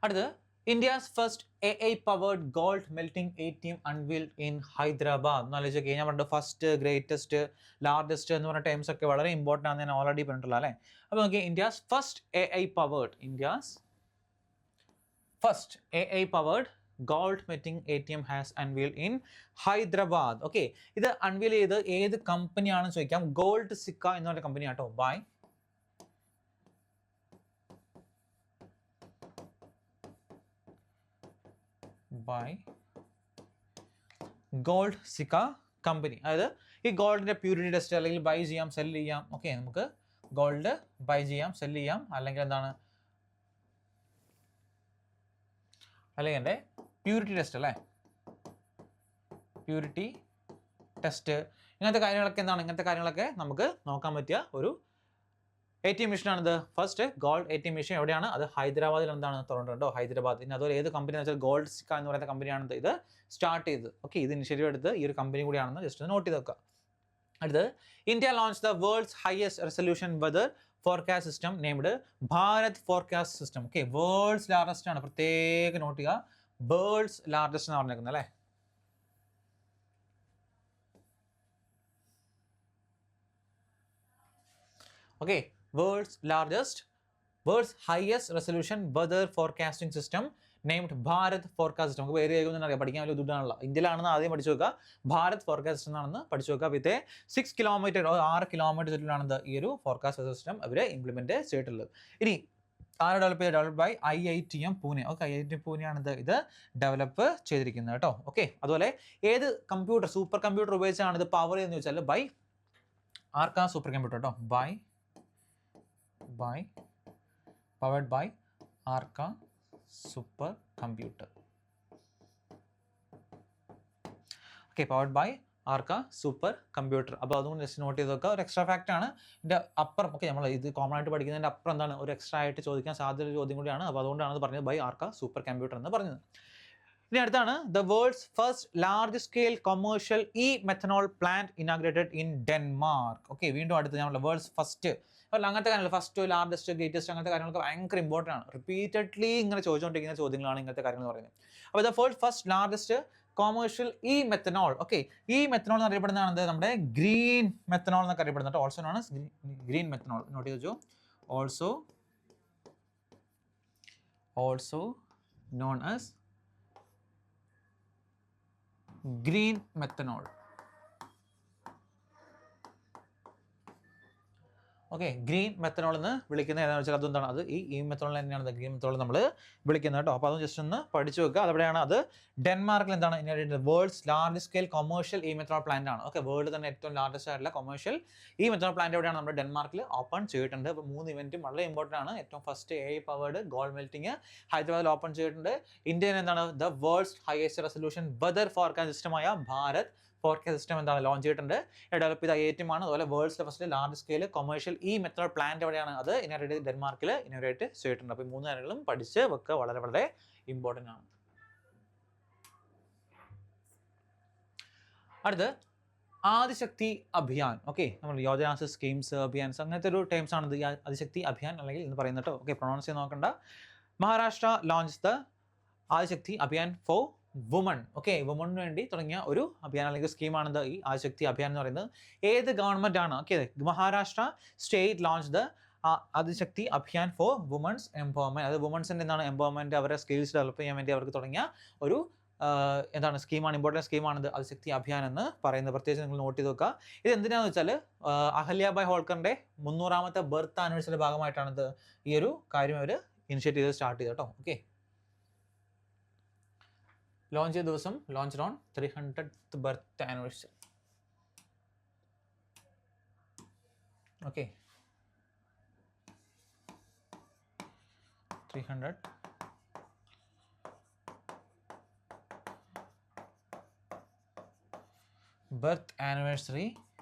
അടുത്ത് India's first AI-powered gold melting ATM unveiled in Hyderabad. എന്നാലോചിച്ച് കഴിഞ്ഞാൽ പറഞ്ഞ ഫസ്റ്റ്, ഗ്രേറ്റസ്റ്റ്, ലാർജസ്റ്റ് എന്ന് പറഞ്ഞ ടൈംസ് ഒക്കെ വളരെ ഇമ്പോർട്ടൻ്റ് ആണെന്ന് ഞാൻ ഓൾറെഡി പറഞ്ഞിട്ടുള്ള അല്ലേ. അപ്പോൾ നോക്കി, India's first AI-powered gold melting ATM has unveiled in Hyderabad. Okay, ഇത് അൺവീൽ ചെയ്ത് ഏത് കമ്പനിയാണെന്ന് ചോദിക്കാം. ഗോൾഡ് സിക്ക എന്ന് പറഞ്ഞ കമ്പനി ആട്ടോ. Buy gold Sikka company. അതായത് ഈ ഗോൾഡിൻ്റെ പ്യൂരിറ്റി ടെസ്റ്റ് അല്ലെങ്കിൽ ബൈ ചെയ്യാം, സെല് ചെയ്യാം. ഓക്കെ, നമുക്ക് ഗോൾഡ് ബൈ ചെയ്യാം, സെല് ചെയ്യാം, അല്ലെങ്കിൽ എന്താണ്, അല്ലെങ്കിൽ എൻ്റെ പ്യൂരിറ്റി ടെസ്റ്റ് അല്ലേ, പ്യൂരിറ്റി ടെസ്റ്റ്, ഇങ്ങനത്തെ കാര്യങ്ങളൊക്കെ എന്താണ്, ഇങ്ങനത്തെ കാര്യങ്ങളൊക്കെ നമുക്ക് നോക്കാൻ പറ്റിയ ഒരു ATM മെഷീനാണിത്. ഫസ്റ്റ് ഗോൾഡ് ATM മെഷീൻ എവിടെയാണ്? അത് ഹൈദരാബാദിൽ എന്താണ് തുറന്നിട്ടുണ്ടോ, ഹൈദരാബാദ്. ഇനി അതുപോലെ ഏത് കമ്പനി എന്ന് വെച്ചാൽ ഗോൾഡ് സിക്ക എന്ന് പറയുന്ന കമ്പനിയാണിത് ഇത് സ്റ്റാർട്ട് ചെയ്തത്. ഓക്കെ, ഇത് ഇനിഷ്യേറ്റീവ് എടുത്ത് ഈ ഒരു കമ്പനി കൂടിയാണെന്ന് ജസ്റ്റ് നോട്ട് ചെയ്ത് വെക്കുക. അടുത്ത്, India launch the world's highest resolution weather forecast system named Bharat forecast system. Okay, world's largest ആണ്, പ്രത്യേകം നോട്ട് ചെയ്യുക. വേൾഡ്സ് ലാർജസ്റ്റ് എന്ന് പറഞ്ഞേക്കുന്നത് അല്ലേ. Okay, world's highest resolution weather forecasting system named Bharat forecast system. നമുക്ക് പേര് കേൾക്കുന്നതെന്ന് അറിയാം, പഠിക്കാൻ വലിയ ബുദ്ധിമുട്ടാണല്ലോ. ഇന്ത്യയിലാണെന്ന് ആദ്യം പഠിച്ചു വെക്കുക, ഭാരത് ഫോർകാസ്റ്റ് സിസ്റ്റം ആണെന്ന് പഠിച്ചു വെക്കുക. വിത്ത് 6 കിലോമീറ്റർ 6 കിലോമീറ്റർ ചുറ്റിലാണെന്ന് ഈ ഒരു ഫോർകാസ്റ്റ് സിസ്റ്റം അവർ ഇംപ്ലിമെന്റ് ചെയ്തിട്ടുള്ളത്. ഇനി ആര് develop by IITM Pune. Okay, IITM പൂനെയാണിത് ഇത് ഡെവലപ്പ് ചെയ്തിരിക്കുന്നത് കേട്ടോ. ഓക്കെ, അതുപോലെ ഏത് കമ്പ്യൂട്ടർ, സൂപ്പർ കമ്പ്യൂട്ടർ ഉപയോഗിച്ചാണ് ഇത് പവർ എന്ന് ചോദിച്ചാൽ ബൈ ആർക്ക സൂപ്പർ കമ്പ്യൂട്ടർ കേട്ടോ. Powered by Arka super computer. Okay, powered by Arka super computer. അപ്പോൾ അതുകൊണ്ട് ജസ്റ്റ് നോട്ട് ചെയ്ത് വെക്കുക. ഒരു എക്സ്ട്രാ ഫാക്റ്റ് ആണ് ഇതിൻ്റെ അപ്പുറം. ഓക്കെ, നമ്മൾ ഇത് കോമൺ ആയിട്ട് പഠിക്കുന്നതിൻ്റെ അപ്പുറം എന്താണ് ഒരു എക്സ്ട്രാ ആയിട്ട് ചോദിക്കാൻ സാധ്യത ചോദ്യം കൂടിയാണ്. അപ്പോൾ അതുകൊണ്ടാണ് അത് പറഞ്ഞത് ബൈ ആർക്ക സൂപ്പർ കമ്പ്യൂട്ടർ എന്ന് പറഞ്ഞത്. ഇനി അടുത്താണ് the world's first large scale commercial methanol plant inaugurated in Denmark. Okay, വീണ്ടും അടുത്ത് നമ്മൾ വേൾഡ്സ് ഫസ്റ്റ്, അങ്ങനത്തെ കാര്യങ്ങൾ ഫസ്റ്റ്, ലാർജസ്റ്റ്, ഗ്രേറ്റസ്റ്റ് അങ്ങനത്തെ കാര്യങ്ങളൊക്കെ ഭയങ്കര ഇമ്പോർട്ടൻ്റ് ആണ്. റിപ്പീറ്റഡ്ലി ഇങ്ങനെ ചോദിച്ചുകൊണ്ടിരിക്കുന്ന ചോദ്യങ്ങളാണ് ഇങ്ങനത്തെ കാര്യങ്ങൾ പറയുന്നത്. അപ്പോൾ the world first largest commercial methanol. Okay, methanol എന്ന് അറിയപ്പെടുന്നതാണ് നമ്മുടെ ഗ്രീൻ മെത്തനോൾ എന്നൊക്കെ അറിയപ്പെടുന്നത്. Also known as green methanol. Note ചെയ്ത് വെച്ചോ, also known as green methanol. Okay, green methanol എന്ന് വിളിക്കുന്നത് ഏതാണെന്ന് വെച്ചാൽ അതെന്താണ്, അത് ഈ മെത്തനോൾ തന്നെയാണ് ഗ്രീൻ മെത്തനോൾ നമ്മൾ വിളിക്കുന്നത് കേട്ടോ. അപ്പോൾ അത് ജസ്റ്റ് ഒന്ന് പഠിച്ചു വെക്കുക. അതെവിടെയാണ്? അത് ഡെൻമാർക്കിൽ എന്താണ് world's large scale commercial methanol plant ആണ്. ഓക്കെ, വേൾഡ് തന്നെ ഏറ്റവും ലാർജസ്റ്റ് ആയിട്ടുള്ള കൊമേഴ്ഷ്യൽ മെത്തനോൾ പ്ലാന്റ് എവിടെയാണ്? നമ്മുടെ ഡെൻമാർക്കിൽ ഓപ്പൺ ചെയ്തിട്ടുണ്ട്. അപ്പോൾ 3 ഇവന്റും വളരെ ഇമ്പോർട്ടൻ്റ് ആണ്. ഏറ്റവും first AI powered gold melting ഹൈദരാബാദിൽ ഓപ്പൺ ചെയ്തിട്ടുണ്ട്. ഇന്ത്യയിൽ എന്താണ് the world's highest resolution weather forecast സിസ്റ്റമായ ഭാരത് ഫോർകാസ്റ്റ് സിസ്റ്റം എന്താണ് ലോഞ്ച് ചെയ്തിട്ടുണ്ട്. ഡെവലപ്പ് ചെയ്ത IITM ആണ്. അതുപോലെ വേൾഡ്സിലെ first large scale commercial methanol plant എവിടെയാണ്? അത് ഇനോവേറ്റ് ഡെൻമാർക്കിൽ ഇനോവേറ്റ് ചെയ്തിട്ടുണ്ട്. അപ്പോൾ 3 കാര്യങ്ങളും പഠിച്ച് വെക്കുക, വളരെ വളരെ ഇമ്പോർട്ടൻ്റ് ആണ്. അടുത്ത് ആദിശക്തി അഭിയാൻ. ഓക്കെ, നമ്മൾ യോജനാസ്, സ്കീംസ്, അഭിയാൻസ് അങ്ങനത്തെ ഒരു ടൈംസ് ആണ് ഇത് ആദിശക്തി അഭിയാൻ അല്ലെങ്കിൽ എന്ന് പറയുന്നത് കേട്ടോ. ഓക്കെ, പ്രൊണൗൺസ് ചെയ്ത് നോക്കണ്ട. Maharashtra launch the Adishakti Abhiyan for woman. Okay, വുമണിന് വേണ്ടി തുടങ്ങിയ ഒരു അഭിയാൻ അല്ലെങ്കിൽ സ്കീമാണിത് ഈ ആദിശക്തി അഭിയാൻ എന്ന് പറയുന്നത്. ഏത് ഗവൺമെൻറ് ആണ്? Okay, Maharashtra state launch the Adishakti Abhiyan for women's empowerment. അത് വുമൺസിൻ്റെ എന്താണ് എംപവർമെൻറ്റ്, അവരുടെ സ്കിൽസ് ഡെവലപ്പ് ചെയ്യാൻ വേണ്ടി അവർക്ക് തുടങ്ങിയ ഒരു എന്താണ് സ്കീമാണ്, ഇമ്പോർട്ടൻറ്റ് സ്കീമാണിത് ആദിശക്തി അഭിയാൻ എന്ന് പറയുന്നത്. പ്രത്യേകിച്ച് നിങ്ങൾ നോട്ട് ചെയ്ത് വെക്കുക. ഇത് എന്തിനാണെന്ന് വെച്ചാൽ അഹല്യാബായ് ഹോൾക്കറിൻ്റെ 300ാമത്തെ ബർത്ത് ആനിവേഴ്സറി ഭാഗമായിട്ടാണിത് ഈ ഒരു കാര്യം അവർ ഇനിഷ്യേറ്റ് ചെയ്ത് സ്റ്റാർട്ട് ചെയ്ത് കേട്ടോ. ഓക്കെ, ലോഞ്ച് ചെയ്ത ദിവസം launch on 300th birth anniversary. Okay, 300 birth anniversary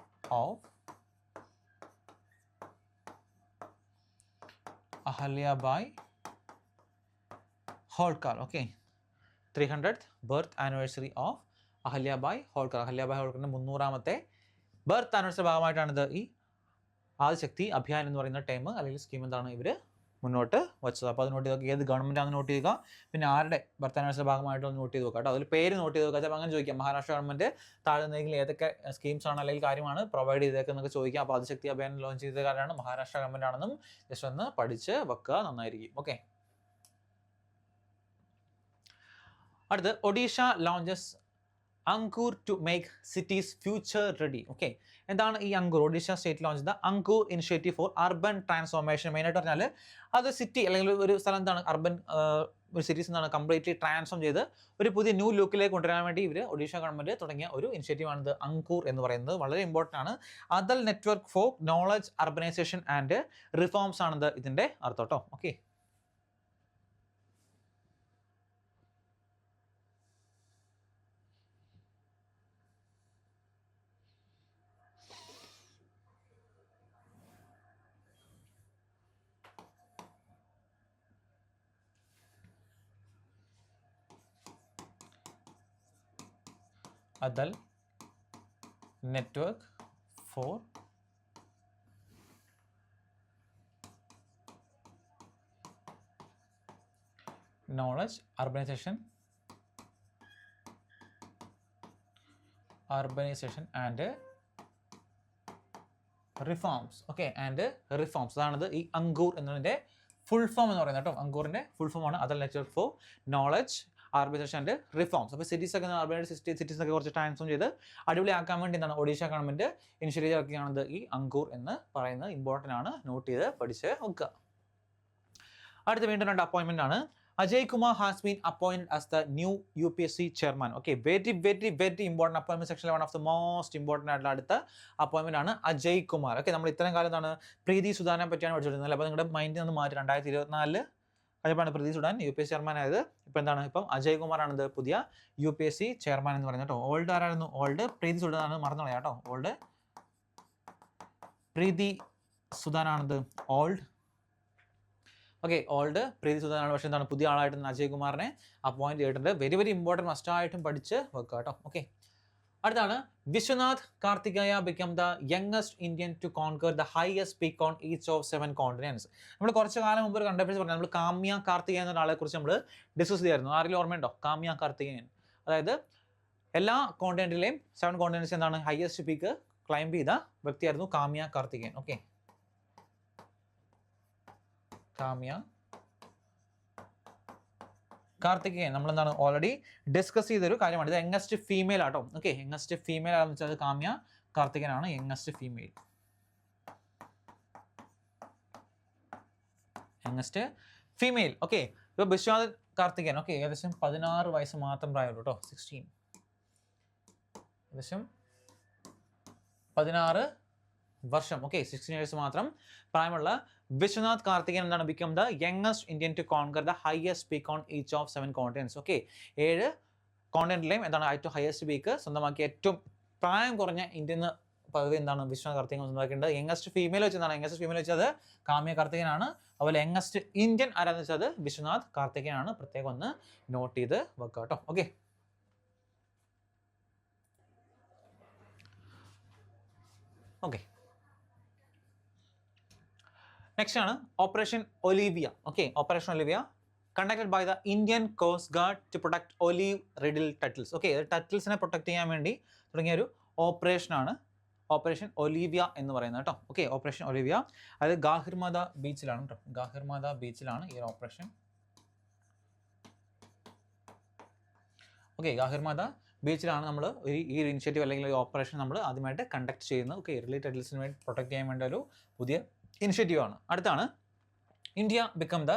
of Ahalyabai Holkar. Okay, 300th birth anniversary of Ahalyabai Holkar. Ahalyabai Holkarന്റെ 300ാമത്തെ ബർത്ത് ആനിവേഴ്സറി ഭാഗമായിട്ടാണ് ഇത് ഈ ആദിശക്തി അഭിയാൻ എന്ന് പറയുന്ന ടൈം അല്ലെങ്കിൽ സ്കീം എന്താണ് ഇവർ മുന്നോട്ട് വെച്ചത്. അപ്പോൾ അത് നോട്ട് ചെയ്ത് നോക്കുക, ഏത് ഗവൺമെൻറ്റാണെന്ന് നോട്ട് ചെയ്യുക, പിന്നെ ആരുടെ ബർത്ത് ആനിവേഴ്സറി ഭാഗമായിട്ട് നോട്ട് ചെയ്ത് നോക്കുക കേട്ടോ. അതിൽ പേര് നോട്ട് ചെയ്ത് നോക്കുക. ചിലപ്പോൾ അങ്ങനെ ചോദിക്കാം, മഹാരാഷ്ട്ര ഗവൺമെൻറ് താഴെ എന്തെങ്കിലും ഏതൊക്കെ സ്കീംസ് ആണ് അല്ലെങ്കിൽ കാര്യമാണ് പ്രൊവൈഡ് ചെയ്തേക്കുന്നൊക്കെ ചോദിക്കാം. അപ്പോൾ ആദിശക്തി അഭിയാൻ ലോഞ്ച് ചെയ്ത കാര്യമാണ് മഹാരാഷ്ട്ര ഗവൺമെൻറ് ആണെന്നും ജസ്റ്റ് ഒന്ന് പഠിച്ച് വെക്കുക, നന്നായിരിക്കും. ഓക്കെ, അടുത്ത് Odisha launches Ankur to make cities future ready. Okay, എന്താണ് ഈ അങ്കൂർ? ഒഡീഷ സ്റ്റേറ്റ് ലോഞ്ച് ചെയ്ത Ankur initiative for urban transformation. മെയിനായിട്ട് പറഞ്ഞാൽ അത് സിറ്റി അല്ലെങ്കിൽ ഒരു സ്ഥലം എന്താണ് അർബൻ ഒരു സിറ്റീസ് എന്താണ് കംപ്ലീറ്റ്ലി ട്രാൻസ്ഫോം ചെയ്ത് ഒരു പുതിയ ന്യൂ ലുക്കിലേക്ക് കൊണ്ടുവരാൻ വേണ്ടി ഇവർ ഒഡീഷ ഗവൺമെൻറ് തുടങ്ങിയ ഒരു ഇനിഷ്യേറ്റീവ് ആണിത് അങ്കൂർ എന്ന് പറയുന്നത്. വളരെ ഇമ്പോർട്ടൻ്റ് ആണ്. Atal network for knowledge urbanisation and reforms ആണിത് ഇതിൻ്റെ അർത്ഥം കേട്ടോ. Okay, Adal network for knowledge urbanization and reforms. Okay, and reforms. അതാണത് ഈ അങ്കൂർ എന്നതിൻ്റെ ഫുൾ ഫോം എന്ന് പറയുന്നത് കേട്ടോ. അങ്കൂറിൻ്റെ ഫുൾ ഫോം ആണ് Atal network for knowledge urbanisation and reforms. അപ്പോൾ സിറ്റീസ് ഒക്കെ അർബനൈസ്ഡ് സിറ്റീസ് ഒക്കെ കുറച്ച് ട്രാൻസ്ഫോം ചെയ്ത് അടിപൊളിയാക്കാൻ വേണ്ടി എന്താണ് ഒഡീഷ ഗവൺമെൻറ് ഇനിഷ്യേറ്റീവ് ഇറക്കിയാണത് ഈ അങ്കൂർ എന്ന് പറയുന്നത്. ഇമ്പോർട്ടൻ്റ് ആണ്, നോട്ട് ചെയ്ത് പഠിച്ച് നോക്കുക. അടുത്ത വീണ്ടും 2 അപ്പോയിൻമെൻ്റ് ആണ്. Ajay Kumar has been appointed as the new UPSC chairman. Okay, very important appointment section. One of the most important ആയിട്ടുള്ള അടുത്ത അപ്പോയിൻമെൻ്റ് ആണ് അജയ് കുമാർ. ഓക്കെ, നമ്മൾ ഇത്രയും കാലം എന്താണ് പ്രീതി സുധാനെ പറ്റിയാണ് പഠിച്ചിരുന്നത്. അപ്പോൾ നിങ്ങളുടെ മൈൻഡിൽ നിന്ന് മാറ്റി 2024 കഴിഞ്ഞപ്പോഴാണ് പ്രീതി സുധാൻ UPSC ചെയർമാൻ ആയത്. ഇപ്പോൾ എന്താണ് ഇപ്പം അജയ് കുമാറാണിത് പുതിയ UPSC ചെയർമാൻ എന്ന് പറയുന്നത് കേട്ടോ. ഓൾഡ് ആരായിരുന്നു? ഓൾഡ് പ്രീതി സുധാനാണ്, മറന്നു കളയാം കേട്ടോ. ഓൾഡ് പ്രീതി സുധാനാണിത് ഓൾഡ്. ഓക്കെ, ഓൾഡ് പ്രീതി സുധാനാണ്. പക്ഷേ എന്താണ് പുതിയ ആളായിട്ട് അജയ് കുമാറിനെ അപ്പോയിൻറ്റ് ചെയ്തിട്ടുണ്ട്. വെരി ഇമ്പോർട്ടൻറ്റ്, മസ്റ്റായിട്ടും പഠിച്ച് വെക്കുക കേട്ടോ. ഓക്കെ, അടുത്താണ് Vishwanath Karthikeya become the youngest Indian to conquer the highest peak on each of 7 continents. നമ്മൾ കുറച്ച് കാലം മുമ്പ് ഒരു കണ്ടപ്പോൾ പറഞ്ഞു, നമ്മൾ കാമ്യ കാർത്തികേയൻ എന്ന ഒരാളെ കുറിച്ച് നമ്മൾ ഡിസ്കസ് ചെയ്യായിരുന്നു. ആരെങ്കിലും ഓർമ്മയുണ്ടോ? കാമ്യ കാർത്തികേയൻ, അതായത് എല്ലാ കോണ്ടിനെന്റിലെയും 7 കോണ്ടിനെന്റ്സ് എന്താണ് ഹയസ്റ്റ് പീക്ക് ക്ലൈംബ് ചെയ്ത വ്യക്തിയായിരുന്നു കാമ്യ കാർത്തികേയൻ. ഓക്കെ, കാമ്യ കാർത്തികേയൻ നമ്മളെന്താണ് ഓൾറെഡി ഡിസ്കസ് ചെയ്തൊരു കാര്യമാണ്. ഇത് യങ്ങസ്റ്റ് ഫീമെയിൽ ആട്ടോ. ഓക്കെ, യങ്ങസ്റ്റ് ഫീമെയിൽ ആണെന്ന് വെച്ചാൽ അത് കാമ്യ കാർത്തികേയൻ ആണ് youngest female. Youngest female. Okay, ഇപ്പോൾ വിശ്വനാഥ് കാർത്തികേയൻ ഓക്കെ ഏകദേശം 16 വയസ്സ് മാത്രം പ്രായമുള്ളൂ കേട്ടോ. 16 ഏകദേശം 16 വർഷം. ഓക്കെ, 16 years മാത്രം പ്രായമുള്ള വിശ്വനാഥ് കാർത്തികേയൻ എന്താണ് become the youngest Indian to conquer the highest peak on each of 7 continents. Okay, 7 കോണ്ടിനെന്റിലെയും എന്താണ് ഏറ്റവും ഹയസ്റ്റ് പീക്ക് സ്വന്തമാക്കിയ ഏറ്റവും പ്രായം കുറഞ്ഞ ഇന്ത്യൻ പദവി എന്താണ് വിശ്വനാഥ് കാർത്തികേയൻ സ്വന്തമാക്കേണ്ടത്. യങ്ങസ്റ്റ് ഫീമെയിൽ വെച്ച് എന്താണ് യങ്ങസ്റ്റ് ഫീമെയിൽ വെച്ചത് കാമ്യ കാർത്തികേയൻ ആണ്. അതുപോലെ യങ്ങസ്റ്റ് ഇന്ത്യൻ ആരാന്ന് വെച്ചത് വിശ്വനാഥ് കാർത്തികേയൻ ആണ്. പ്രത്യേകം ഒന്ന് നോട്ട് ചെയ്ത് വെക്കുക കേട്ടോ. ഓക്കെ, ഓക്കെ, നെക്സ്റ്റ് ആണ് operation Olivia. Okay, operation Olivia conducted by the Indian Coast Guard to protect olive ridley turtles. Okay, ടട്ടിൽസിനെ പ്രൊട്ടക്ട് ചെയ്യാൻ വേണ്ടി തുടങ്ങിയ ഒരു ഓപ്പറേഷനാണ് ഓപ്പറേഷൻ ഒലിവിയ എന്ന് പറയുന്നത് കേട്ടോ. ഓക്കെ, ഓപ്പറേഷൻ ഒലിവിയ അതായത് ഗാഹിർമാത ബീച്ചിലാണ് കേട്ടോ. ഗാഹിർമാത ബീച്ചിലാണ് ഈ ഒരു ഓപ്പറേഷൻ. ഓക്കെ, ഗാഹിർമാത ബീച്ചിലാണ് നമ്മൾ ഈ ഒരു ഇനിഷ്യേറ്റീവ് അല്ലെങ്കിൽ ഈ ഓപ്പറേഷൻ നമ്മൾ ആദ്യമായിട്ട് കണ്ടക്ട് ചെയ്യുന്നത്. ഓക്കെ, റിലീ ടട്ടിൽസിന് വേണ്ടി പ്രൊട്ടക്ട് ചെയ്യാൻ വേണ്ട ഒരു പുതിയ ഇനിഷ്യേറ്റീവ് ആണ്. അടുത്താണ് India become the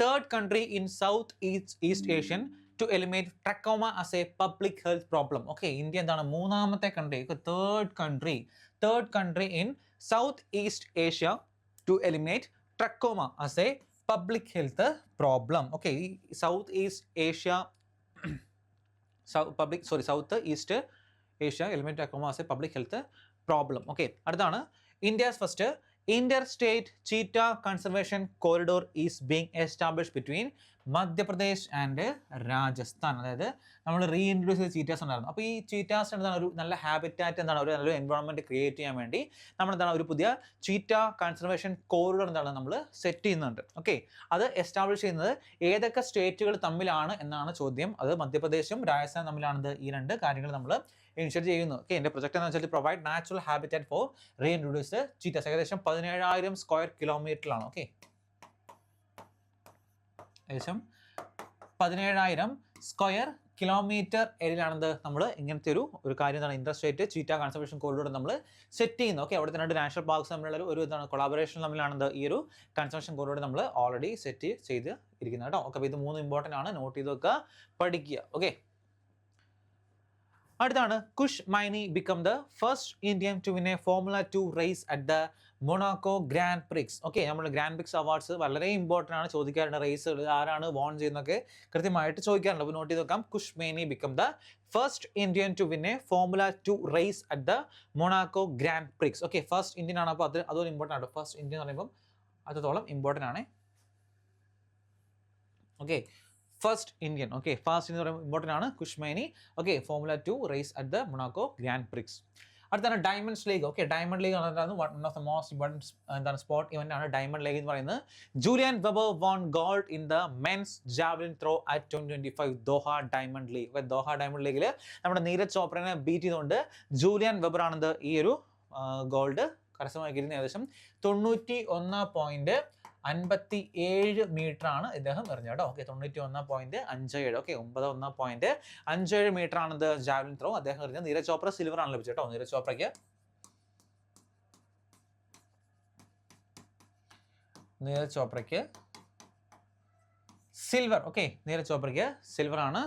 3rd country in South East Asian to eliminate trachoma as a public health problem. Okay, India എന്താണ് മൂന്നാമത്തെ country, third country in South East Asia to eliminate trachoma as a public health problem. Okay, South East Asia South East Asia eliminate trachoma as a public health problem. Okay, അടുത്താണ് India's first interstate cheetah conservation corridor is being established between Madhya Pradesh and Rajasthan. അതായത് നമ്മൾ reintroduce ചെയ്ത ചീറ്റാസ് ഉണ്ടായിരുന്നു. അപ്പോൾ ഈ ചീറ്റാസ് എന്താണ് ഒരു നല്ല ഹാബിറ്റാറ്റ് എന്താണ് ഒരു നല്ലൊരു എൻവയോൺമെൻറ്റ് ക്രിയേറ്റ് ചെയ്യാൻ വേണ്ടി നമ്മൾ എന്താണ് ഒരു പുതിയ ചീറ്റ കൺസർവേഷൻ കോറിഡോർ എന്താണ് നമ്മൾ സെറ്റ് ചെയ്യുന്നുണ്ട്. ഓക്കെ, അത് എസ്റ്റാബ്ലിഷ് ചെയ്യുന്നത് ഏതൊക്കെ സ്റ്റേറ്റുകൾ തമ്മിലാണ് എന്നാണ് ചോദ്യം. അത് മധ്യപ്രദേശും രാജസ്ഥാനും തമ്മിലാണത്. ഈ രണ്ട് കാര്യങ്ങൾ നമ്മൾ ഇനിഷ്യേറ്റ് ചെയ്യുന്നു. ഓക്കെ, എൻ്റെ പ്രൊജക്ട് എന്ന് വെച്ചാൽ provide natural habitat for reintroduced cheetahs. ഏകദേശം 17,000 സ്ക്വയർ കിലോമീറ്ററിലാണ്. ഓക്കെ, ഏകദേശം 17,000 സ്ക്വയർ കിലോമീറ്റർ ഏരിയയിലാണെന്ത് നമ്മൾ ഇങ്ങനത്തെ ഒരു കാര്യം എന്താണ് ഇൻട്രസ്റ്റേറ്റ് ചീറ്റ കൺസർവേഷൻ കോറിഡോർ നമ്മൾ സെറ്റ് ചെയ്യുന്നത്. ഓക്കെ, അവിടുത്തെ രണ്ട് നാഷണൽ പാർക്സ് തമ്മിലുള്ള ഒരു ഇതാണ് കൊളാബറേഷൻ തമ്മിലാണെന്ത് ഈ ഒരു കൺസർവേഷൻ കോറിഡോർ നമ്മൾ ഓൾറെഡി സെറ്റ് ചെയ്ത് ഇരിക്കുന്നത് കേട്ടോ. ഓക്കെ, അപ്പോൾ ഇത് 3 ഇമ്പോർട്ടൻ്റ് ആണ്, നോട്ട് ചെയ്ത് വെക്കുക, പഠിക്കുക. ഓക്കെ, അടുത്താണ് Kush Maini become the first Indian to win a Formula 2 race at the Monaco Grand Prix. Okay, നമ്മൾ ഗ്രാൻഡ് പ്രിക്സ് അവാർഡ്സ് വളരെ ഇമ്പോർട്ടൻ്റ് ആണ്, ചോദിക്കാറുണ്ട്. റേസുകൾ ആരാണ് വോൺ ചെയ്യുന്നതൊക്കെ കൃത്യമായിട്ട് ചോദിക്കാറുണ്ട്. അപ്പോൾ നോട്ട് ചെയ്ത് നോക്കാം. Kush Maini become the first Indian to win a Formula 2 race at the Monaco Grand Prix. Okay, first Indian ആണ്. അപ്പോൾ അതൊരു ഇമ്പോർട്ടൻ്റ് ആണ്. ഫസ്റ്റ് ഇന്ത്യൻ എന്ന് പറയുമ്പോൾ അത്രത്തോളം ഇമ്പോർട്ടൻ്റ് ആണ്. Okay, first Indian. Okay, first Indian എന്ന് പറയുമ്പോൾ ഇമ്പോർട്ടൻ്റ് ആണ്. Kush Maini. Okay, Formula 2 race at the Monaco Grand Prix. അടുത്താണ് diamonds league. Okay, diamond league ആണ് one of the most important എന്താണ് സ്പോർട്ട് ഇവന്റ് ആണ് ഡയമണ്ട് ലീഗ് എന്ന് പറയുന്നത്. Julian Weber won gold in the men's javelin throw at 2025 Doha diamond league. Okay, Doha diamond ലീഗിൽ നമ്മുടെ നീരജ് ചോപ്രനെ beat ചെയ്തുകൊണ്ട് Julian weber ആണെന്ത് ഈ ഒരു ഗോൾഡ് കരസ്ഥമാക്കിയിരുന്നത്. ഏകദേശം 91.57 മീറ്റർ ആണ് ഇദ്ദേഹം എറിഞ്ഞത് കേട്ടോ. ഓക്കെ, 91.57. ഓക്കെ, 91.57 മീറ്റർ ആണിത് ജാവലിൻ ത്രോ അദ്ദേഹം എറിഞ്ഞത്. നീരജ് ചോപ്ര സിൽവർ ആണ് ലഭിച്ചത് കേട്ടോ. നീരജ് ചോപ്രയ്ക്ക് സിൽവർ. ഓക്കെ, നീരജ് ചോപ്രയ്ക്ക് സിൽവർ ആണ്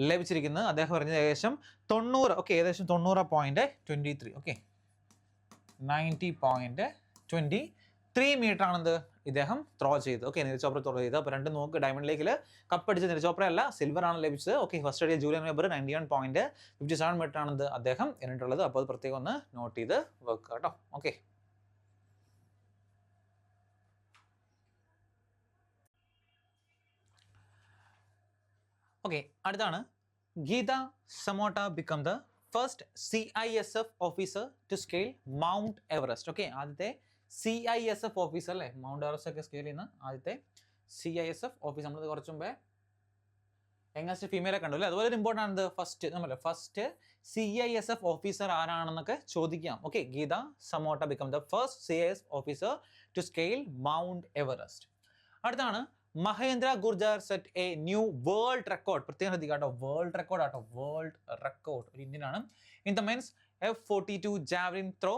ലഭിച്ചിരിക്കുന്നത്. അദ്ദേഹം എറിഞ്ഞത് ഏകദേശം 90. ഓക്കെ, ഏകദേശം 90.23. ഓക്കെ, 90.23 മീറ്റർ ആണെന്ത് ഇദ്ദേഹം ത്രോ ചെയ്ത്. ഓക്കെ, നീരജ് ചോപ്ര ത്രോ ചെയ്ത്. അപ്പോൾ രണ്ടും നോക്ക്. ഡയമണ്ട് ലീഗിൽ കപ്പടിച്ച നീരജ് ചോപ്ര അല്ല, സിൽവർ ആണ് ലഭിച്ചത്. ഓക്കെ, ഫസ്റ്റ് അടിയ ജൂലിയൻ വെബർ 91.57 മീറ്റർ ആണെന്ത് അദ്ദേഹം എന്നിട്ടുള്ളത്. അപ്പോൾ അത് പ്രത്യേകം ഒന്ന് നോട്ട് ചെയ്ത് വെക്കുക കേട്ടോ. ഓക്കെ, ഓക്കെ, അടുത്താണ് Geeta Samota become the first CISF officer to scale mount Everest. Okay, ആദ്യത്തെ CISF ഓഫീസർ അല്ലേ, മൗണ്ട് എവറസ്റ്റ് ഒക്കെ സ്കെയിൽ ചെയ്യുന്ന ആദ്യത്തെ CISF ഓഫീസർ. നമ്മൾ കുറച്ച് മുമ്പേ യങ്ങസ്റ്റ് ഫീമെയിലെ കണ്ടു അല്ലേ, അതുപോലെ ഇമ്പോർട്ടൻ്റ് ആണ്. ഫസ്റ്റ് CISF ഓഫീസർ ആരാണെന്നൊക്കെ ചോദിക്കാം. Okay, Geeta Samota become the first CISF officer to scale mount Everest. അടുത്താണ് Mahendra Gurjar set a new world record. പ്രത്യേകം ശ്രദ്ധിക്കുക കേട്ടോ, വേൾഡ് റെക്കോർഡ് ആട്ടോ, വേൾഡ് റെക്കോർഡ് ഒരു ഇന്ത്യൻ ആണ്. In the men's F42 javelin throw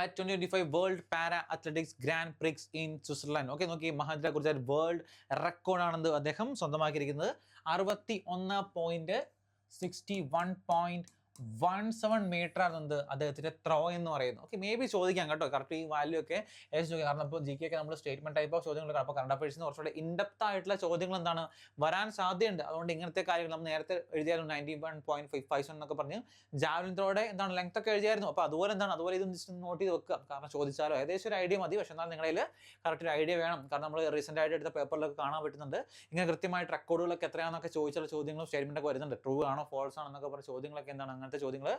at 2025 world para athletics grand prix in Switzerland. Okay, നോക്കി, Mahendra Gurjar world റെക്കോർഡാണെന്ന് അദ്ദേഹം സ്വന്തമാക്കിയിരിക്കുന്നത്. 61.17 metre ആണെന്ത് അദ്ദേഹത്തിന്റെ ത്രോ എന്ന് പറയുന്നത്. ഓക്കെ, മേ ബി ചോദിക്കാം കേട്ടോ, കറക്റ്റ് ഈ വാല്യൂ ഒക്കെ ഏകദേശം ചോദിക്കാം. കാരണം ഇപ്പോൾ GK ഒക്കെ നമ്മൾ സ്റ്റേറ്റ്മെന്റ് ടൈപ്പ് ഓഫ് ചോദ്യങ്ങൾ. അപ്പോൾ കറണ്ട് അഫയേഴ്സിന് കുറച്ചുകൂടെ ഇൻഡെപ്ത് ആയിട്ടുള്ള ചോദ്യങ്ങൾ എന്താണ് വരാൻ സാധ്യതയുണ്ട്. അതുകൊണ്ട് ഇങ്ങനത്തെ കാര്യങ്ങൾ നമ്മൾ നേരത്തെ എഴുതിയായിരുന്നു. 91.57 എന്നൊക്കെ പറഞ്ഞ് ജാവലിൻ ത്രോയുടെ എന്താണ് ലെങ്ത് ഒക്കെ എഴുതിയായിരുന്നു. അപ്പോൾ അതുപോലെ എന്താണ്, അതുപോലെ ഇത് ജസ്റ്റ് നോട്ട് ചെയ്ത് വെക്കുക. കാരണം ചോദിച്ചാലോ ഏകദേശം ഒരു ഐഡിയ മതി. പക്ഷേ എന്നാൽ നിങ്ങളിൽ കറക്റ്റ് ഒരു ഐഡിയ വേണം. കാരണം നമ്മൾ റീസെന്റ് ആയിട്ട് എടുത്ത പേപ്പറിലൊക്കെ കാണാൻ പറ്റുന്നുണ്ട് ഇങ്ങനെ കൃത്യമായിട്ട് റെക്കോർഡുകളൊക്കെ എത്രയാണെന്നൊക്കെ ചോദിച്ചുള്ള ചോദ്യങ്ങളും സ്റ്റേറ്റ്മെന്റ് ഒക്കെ വരുന്നുണ്ട്. ട്രൂ ആണോ ഫോൾസ് ആണോ എന്നൊക്കെ പറഞ്ഞ ചോദ്യങ്ങളൊക്കെ എന്താണ് അങ്ങനത്തെ ചോദ്യങ്ങൾ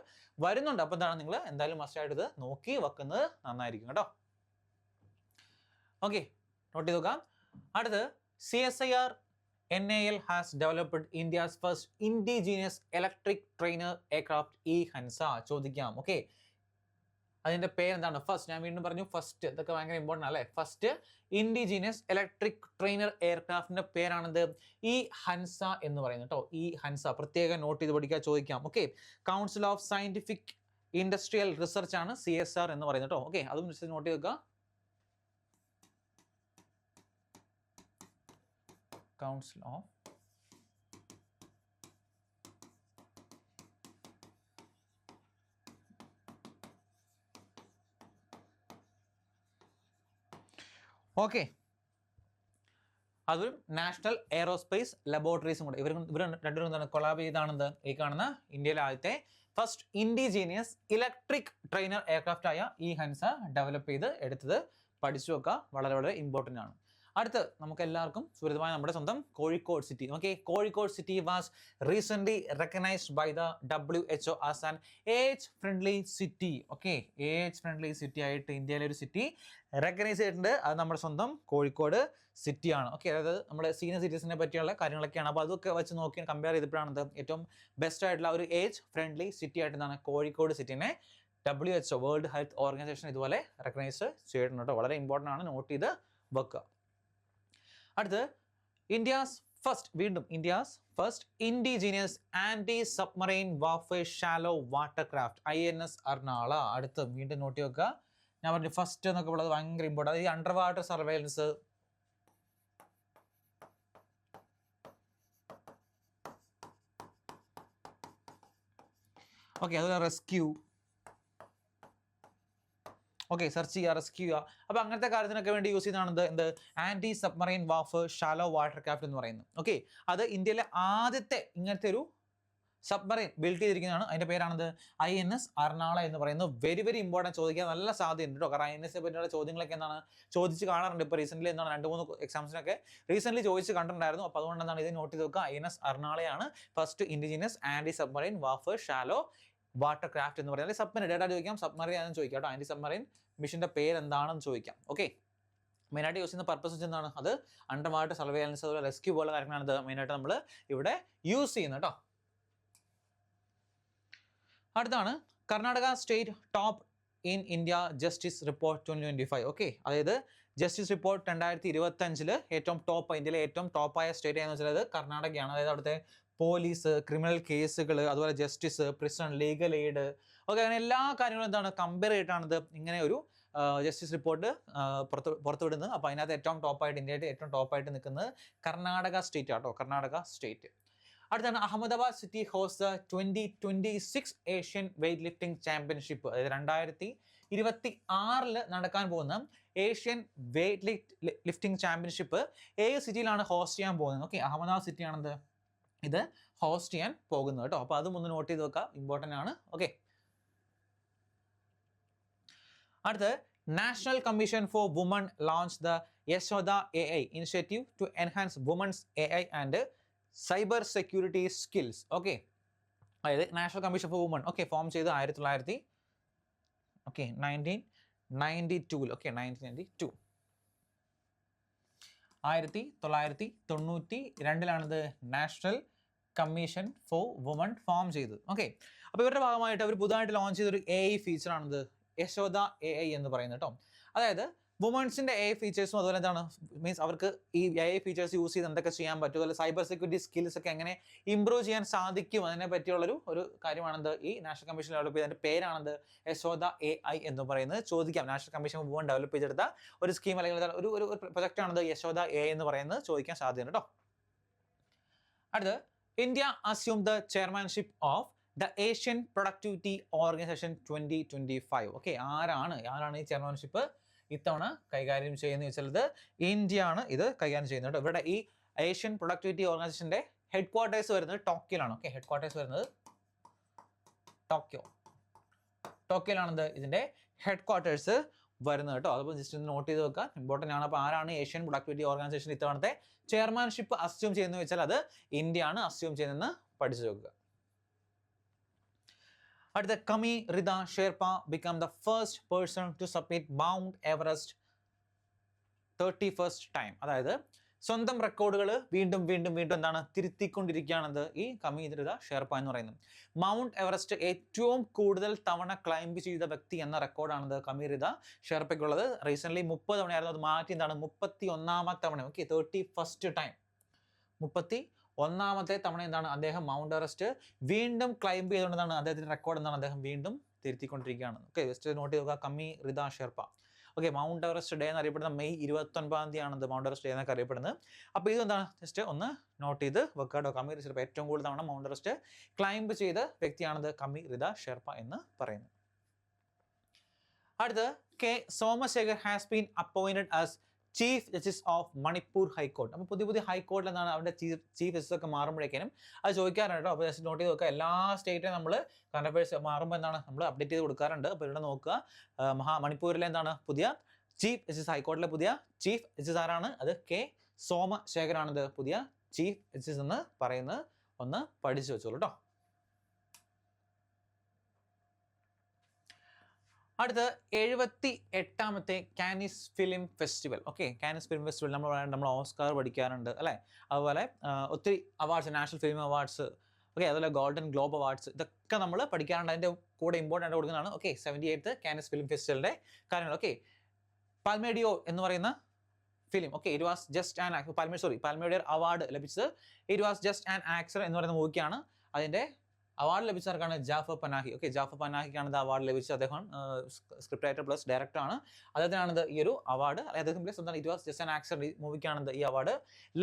വരുന്നുണ്ട്. അപ്പോൾ എന്താണ് നിങ്ങൾ എന്തായാലും മസ്റ്റ് ആയിട്ട് ഇത് നോക്കി വെക്കുന്നത് നന്നായിരിക്കും കേട്ടോ. ഓക്കെ, നോട്ട് ചെയ്ത് നോക്കാം. അടുത്ത് CSIR NAL has developed India's first indigenous electric trainer aircraft E-HANSA. ചോദിക്കാം. ഓക്കെ, അതിന്റെ പേരെന്താണ്? ഫസ്റ്റ്, ഞാൻ വീണ്ടും പറഞ്ഞു ഫസ്റ്റ്, ഇതൊക്കെ ഭയങ്കര ഇമ്പോർട്ടൻ്റ് അല്ലേ. ഫസ്റ്റ് ഇൻഡിജീനിയസ് ഇലക്ട്രിക് ട്രെയിനർ എയർക്രാഫ്റ്റിന്റെ പേരാണിത് E-HANSA എന്ന് പറയുന്നത് കേട്ടോ. E-HANSA പ്രത്യേകം നോട്ട് ചെയ്ത് പഠിക്കാൻ ചോദിക്കാം. Okay, council of scientific industrial research ആണ് CSR എന്ന് പറയുന്നത് കേട്ടോ. ഓക്കെ, അതും നോട്ട് ചെയ്ത് വെക്കുക. കൗൺസിൽ ഓഫ് ഓക്കെ, അതൊരു നാഷണൽ എയറോസ്പേസ് ലബോറട്ടറീസും കൂടെ. ഇവർ രണ്ടുപേരും എന്താണ് കൊളാബ് ചെയ്താണെന്ത് ഈ കാണുന്ന ഇന്ത്യയിലെ ആദ്യത്തെ first indigenous electric trainer aircraft ആയ E-HANSA ഡെവലപ്പ് ചെയ്ത് എടുത്തത്. പഠിച്ചു വെക്കുക, വളരെ വളരെ ഇമ്പോർട്ടൻ്റ് ആണ്. അടുത്ത് നമുക്ക് എല്ലാവർക്കും സുപരിതമായ നമ്മുടെ സ്വന്തം Kozhikode city. Okay, Kozhikode city was recent recognised by the WHO as an age friendly city. Okay, age friendly city ആയിട്ട് ഇന്ത്യയിലെ ഒരു സിറ്റി റെക്കഗ്നൈസ് ചെയ്തിട്ടുണ്ട്. അത് നമ്മുടെ സ്വന്തം കോഴിക്കോട് സിറ്റിയാണ്. ഓക്കെ, അതായത് നമ്മുടെ സീനിയർ സിറ്റിസിനെ പറ്റിയുള്ള കാര്യങ്ങളൊക്കെയാണ്. അപ്പോൾ അതൊക്കെ വെച്ച് നോക്കി കമ്പയർ ചെയ്തപ്പോഴാണ് ഏറ്റവും ബെസ്റ്റ് ആയിട്ടുള്ള ഒരു ഏജ് ഫ്രണ്ട്ലി സിറ്റി ആയിട്ട് എന്താണ് കോഴിക്കോട് സിറ്റിനെ WHO വേൾഡ് ഹെൽത്ത് ഓർഗനൈസേഷൻ ഇതുപോലെ റെക്കഗ്നൈസ് ചെയ്തിട്ടുണ്ട് കേട്ടോ. വളരെ ഇമ്പോർട്ടൻ്റ് ആണ്, നോട്ട് ചെയ്ത് വെക്കുക. അടുത്ത് India's first indigenous anti submarine warfare shallow water craft INS Arnala. അടുത്ത് വീണ്ടും നോട്ടി വെക്കുക. ഞാൻ പറഞ്ഞു ഫസ്റ്റ് എന്നൊക്കെ ഉള്ളത് ഭയങ്കര ഇമ്പോർട്ടൻ്റ്. അതായത് അണ്ടർ വാട്ടർ സർവൈലൻസ്, ഓക്കെ, അതുപോലെ റെസ്ക്യൂ, ഓക്കെ, സെർച്ച് ചെയ്യുക, റെസ്ക്യൂ ചെയ്യുക. അപ്പോൾ അങ്ങനത്തെ കാര്യത്തിനൊക്കെ വേണ്ടി യൂസ് ചെയ്യുന്നതാണ് എന്ത് anti submarine warfare shallow water craft എന്ന് പറയുന്നത്. ഓക്കെ, അത് ഇന്ത്യയിലെ ആദ്യത്തെ ഇങ്ങനത്തെ ഒരു സബ്മറൈൻ ബിൽഡ് ചെയ്തിരിക്കുന്നതാണ്. അതിൻ്റെ പേരാണത് INS അർണാള എന്ന് പറയുന്നത്. വെരി വെരി ഇമ്പോർട്ടൻറ്റ്, ചോദിക്കാൻ നല്ല സാധ്യതയുണ്ട് കേട്ടോ. കാരണം INS പറ്റിയുള്ള ചോദ്യങ്ങളൊക്കെ എന്താണ് ചോദിച്ച് കാണാറുണ്ട്. ഇപ്പോൾ റീസെൻ്റ്ലി എന്താണ് 2-3 എക്സാംസിനൊക്കെ റീസെൻ്റ്ലി ചോദിച്ച് കണ്ടിട്ടുണ്ടായിരുന്നു. അപ്പോൾ അതുകൊണ്ട് എന്താണ് ഇത് നോട്ട് ചെയ്ത് വെക്കുക. INS അർണാളയാണ് first indigenous anti submarine warfare shallow water craft എന്ന് പറയുന്നത്. സബ്മറൈൻ ഡേറ്റ ചോദിക്കാം, സബ്മറൈൻ ആണെന്ന് ചോദിക്കാം കേട്ടോ. ആന്റി സബ്മറൈൻ മിഷൻ്റെ പേര് എന്താണെന്ന് ചോദിക്കാം. ഓക്കെ, മെയിനായിട്ട് യൂസ് ചെയ്യുന്ന പർപ്പസ് വെച്ച് എന്താണ് അത് അണ്ടർ വാട്ടർ സർവൈലൻസ്, അതുപോലെ റെസ്ക്യൂ പോലെ കാര്യങ്ങളാണ് ഇത് മെയിനായിട്ട് നമ്മൾ ഇവിടെ യൂസ് ചെയ്യുന്നത് കേട്ടോ. അടുത്താണ് Karnataka state top in India justice report 2025. Okay, അതായത് ജസ്റ്റിസ് റിപ്പോർട്ട് 2025 ഏറ്റവും ടോപ്പ്, ഇന്ത്യയിലെ ഏറ്റവും ടോപ്പായ സ്റ്റേറ്റ് എന്ന് വെച്ചാൽ അത് കർണാടകയാണ്. അതായത് അവിടുത്തെ പോലീസ്, ക്രിമിനൽ കേസുകൾ, അതുപോലെ justice, prison, legal aid, okay, അങ്ങനെ എല്ലാ കാര്യങ്ങളും എന്താണ് കമ്പയർ ചെയ്തിട്ടാണിത് ഇങ്ങനെ ഒരു ജസ്റ്റിസ് റിപ്പോർട്ട് പുറത്തുവിടുന്നത്. അപ്പോൾ അതിനകത്ത് ഏറ്റവും ടോപ്പായിട്ട്, ഇന്ത്യയുടെ ഏറ്റവും ടോപ്പായിട്ട് നിൽക്കുന്നത് കർണാടക സ്റ്റേറ്റ് ആട്ടോ, കർണാടക സ്റ്റേറ്റ്. അടുത്താണ് Ahmedabad city host 2026 Asian weightlifting championship. അതായത് 2026 നടക്കാൻ പോകുന്ന ഏഷ്യൻ വെയ്റ്റ് ലിഫ്റ്റിംഗ് ചാമ്പ്യൻഷിപ്പ് ഏത് സിറ്റിയിലാണ് ഹോസ്റ്റ് ചെയ്യാൻ പോകുന്നത്? ഓക്കെ, അഹമ്മദാബാദ് സിറ്റിയാണെന്ത് ഇത് ഹോസ്റ്റ് ചെയ്യാൻ പോകുന്നത് കേട്ടോ. അപ്പോൾ അതും ഒന്ന് നോട്ട് ചെയ്ത് വെക്കാം, ഇമ്പോർട്ടൻ്റ് ആണ്. ഓക്കെ, അടുത്ത് national commission for woman launch the Yashoda AI initiative to enhance women's AI and cyber security skills. Okay, അതായത് national commission for woman form ചെയ്ത് 1992. Okay, 1992 national commission for woman form ചെയ്തത്. Okay, അപ്പോൾ ഇവരുടെ ഭാഗമായിട്ട് അവർ പുതുതായിട്ട് launch ചെയ്തൊരു AI ഫീച്ചറാണിത് Yashoda AI എന്ന് പറയുന്നത് കേട്ടോ. അതായത് വുമൺസിൻ്റെ AI ഫീച്ചേഴ്സും അതുപോലെ എന്താണ് മീൻസ് അവർക്ക് ഈ AI ഫീച്ചേഴ്സ് യൂസ് ചെയ്ത് എന്തൊക്കെ ചെയ്യാൻ പറ്റും, അതുപോലെ സൈബർ സെക്യൂരിറ്റി സ്കിൽസ് ഒക്കെ എങ്ങനെ ഇംപ്രൂവ് ചെയ്യാൻ സാധിക്കും അതിനെ പറ്റിയുള്ളൊരു കാര്യമാണെന്ത് ഈ നാഷണൽ കമ്മീഷൻ ഡെവലപ്പ് ചെയ്തതിൻ്റെ പേരാണെന്ത് യശോദ AI എന്ന് പറയുന്നത്. ചോദിക്കാം, നാഷണൽ കമ്മീഷൻ വുമൺ ഡെവലപ്പ് ചെയ്തെടുത്ത ഒരു സ്കീം അല്ലെങ്കിൽ ഒരു പ്രൊജക്റ്റാണത് യശോദ AI എന്ന് പറയുന്നത്, ചോദിക്കാൻ സാധ്യതയുണ്ട് കേട്ടോ. അടുത്ത് India assume the chairmanship of the Asian productivity organisation 2025. Okay, ആരാണ് ഈ ചെയർമാൻഷിപ്പ് ഇത്തവണ കൈകാര്യം ചെയ്യുന്നത് വെച്ചാൽ ഇന്ത്യ ആണ് ഇത് കൈകാര്യം ചെയ്യുന്നത് കേട്ടോ. ഇവിടെ ഈ ഏഷ്യൻ പ്രൊഡക്ടിവിറ്റി ഓർഗനൈസേഷൻ്റെ ഹെഡ് ക്വാർട്ടേഴ്സ് വരുന്നത് ടോക്കിയോയിലാണ്. ഓക്കെ, ഹെഡ് ക്വാർട്ടേഴ്സ് വരുന്നത് ടോക്കിയോയിലാണെന്ത് ഇതിൻ്റെ ഹെഡ് ക്വാർട്ടേഴ്സ് വരുന്നത് കേട്ടോ. അതിപ്പോൾ ജസ്റ്റ് ഒന്ന് നോട്ട് ചെയ്ത് വെക്കുക, ഇമ്പോർട്ടൻ്റ് ആണ്. അപ്പോൾ ആരാണ് ഏഷ്യൻ പ്രൊഡക്ടിവിറ്റി ഓർഗനൈസേഷൻ ഇത്തവണത്തെ ചെയർമാൻഷിപ്പ് അസ്യൂം ചെയ്യുന്നത് വെച്ചാൽ അത് ഇന്ത്യ ആണ് അസ്യൂം ചെയ്യുന്നതെന്ന് പഠിച്ചു വെക്കുക. അടുത്ത Kami Rita Sherpa become the first person to submit Mount Everest 31st time. അതായത് സ്വന്തം റെക്കോർഡുകൾ വീണ്ടും എന്താണ് തിരുത്തിക്കൊണ്ടിരിക്കുകയാണത് ഈ കമി റിത ഷെർപ്പ എന്ന് പറയുന്നത്. മൗണ്ട് എവറസ്റ്റ് ഏറ്റവും കൂടുതൽ തവണ ക്ലൈംബ് ചെയ്ത വ്യക്തി എന്ന റെക്കോർഡാണത് കമി റിത ഷെർപ്പയ്ക്കുള്ളത്. റീസെൻ്റ്ലി 30 തവണയായിരുന്നു, അത് മാറ്റി എന്താണ് 31ാമത്തെ തവണ. ഓക്കെ, 31st ടൈം, 31ാമത്തെ തവണ എന്താണ് അദ്ദേഹം മൗണ്ട് എവറസ്റ്റ് വീണ്ടും ക്ലൈംബ് ചെയ്തുകൊണ്ടാണ് അദ്ദേഹത്തിൻ്റെ റെക്കോർഡ് എന്താണ് അദ്ദേഹം വീണ്ടും തിരുത്തിക്കൊണ്ടിരിക്കുകയാണ്. ഓക്കെ, ജസ്റ്റ് നോട്ട് ചെയ്ത് നോക്കുക, Kami Rita Sherpa. Okay, mount Everest day എന്നറിയപ്പെടുന്ന മെയ് 29 മൗണ്ട് എവറസ്റ്റ് ഡേ എന്നൊക്കെ അറിയപ്പെടുന്നത്. അപ്പോൾ ഇതെന്താണ് ജസ്റ്റ് ഒന്ന് നോട്ട് ചെയ്ത് വെക്കാട്ടോ. കമി റിത ഷെർപ്പ ഏറ്റവും കൂടുതൽ തവണ മൗണ്ട് എവറസ്റ്റ് ക്ലൈംബ് ചെയ്ത വ്യക്തിയാണത് കമി റിത ഷെർപ്പ എന്ന് പറയുന്നത്. അടുത്ത് K Somashekar has been appointed as chief justice of Manipur high court. അപ്പോൾ പുതിയ ഹൈക്കോർട്ടിൽ എന്താണ് അവരുടെ ചീഫ് ജസ്റ്റിസ് ഒക്കെ മാറുമ്പോഴേക്കും അത് ചോദിക്കാറുണ്ട് കേട്ടോ. അപ്പോൾ ജസ്റ്റ് നോട്ട് ചെയ്ത് നോക്കുക, എല്ലാ സ്റ്റേറ്റിലും നമ്മൾ കറണ്ട് അഫയേഴ്സ് മാറുമ്പോൾ എന്താണ് നമ്മൾ അപ്ഡേറ്റ് ചെയ്ത് കൊടുക്കാറുണ്ട്. അപ്പോൾ ഇവിടെ നോക്കുക, മണിപ്പൂരിലെ എന്താണ് പുതിയ ചീഫ് ജസ്റ്റിസ് ഹൈക്കോടതിയിലെ പുതിയ ചീഫ് ജസ്റ്റിസ് ആരാണ്? അത് കെ സോമശേഖരാണിത് പുതിയ ചീഫ് ജസ്റ്റിസ് എന്ന് പറയുന്നത്. ഒന്ന് പഠിച്ചു വെച്ചോളൂ കേട്ടോ. അടുത്ത 78ാമത്തെ Cannes film festival. Okay, Cannes film festival നമ്മൾ ഓസ്കാർ പഠിക്കാറുണ്ട് അല്ലേ? അതുപോലെ ഒത്തിരി awards, national film awards, okay, അതുപോലെ ഗോൾഡൻ ഗ്ലോബ് അവാർഡ്സ്, ഇതൊക്കെ നമ്മൾ പഠിക്കാറുണ്ട്. അതിൻ്റെ കൂടെ ഇമ്പോർട്ടൻ്റ് ആയിട്ട് കൊടുക്കുന്നതാണ്. ഓക്കെ, 78th കാനിസ് ഫിലിം ഫെസ്റ്റിവലിൻ്റെ കാര്യങ്ങൾ. ഓക്കെ, പാൽമേഡിയോ എന്ന് പറയുന്ന film, okay, it was just an Palme d'Or award ലഭിച്ചത് it was just an actor എന്ന് പറയുന്ന മൂവിക്കാണ്. അതിൻ്റെ അവാർഡ് ലഭിച്ചവർക്കാണ് ജാഫർ പനാഹി. ഓക്കെ, ജാഫർ പനാഹിക്കാണ് ഇത് അവാർഡ് ലഭിച്ചത്. അദ്ദേഹം സ്ക്രിപ്റ്റ് റൈറ്റർ പ്ലസ് ഡയറക്ടർ ആണ്. അദ്ദേഹത്തിനാണിത് ഈ ഒരു അവാർഡ്. അദ്ദേഹം പ്ലസ് എന്താണ് it was just an actor മൂവിക്കാണിത് ഈ അവാർഡ്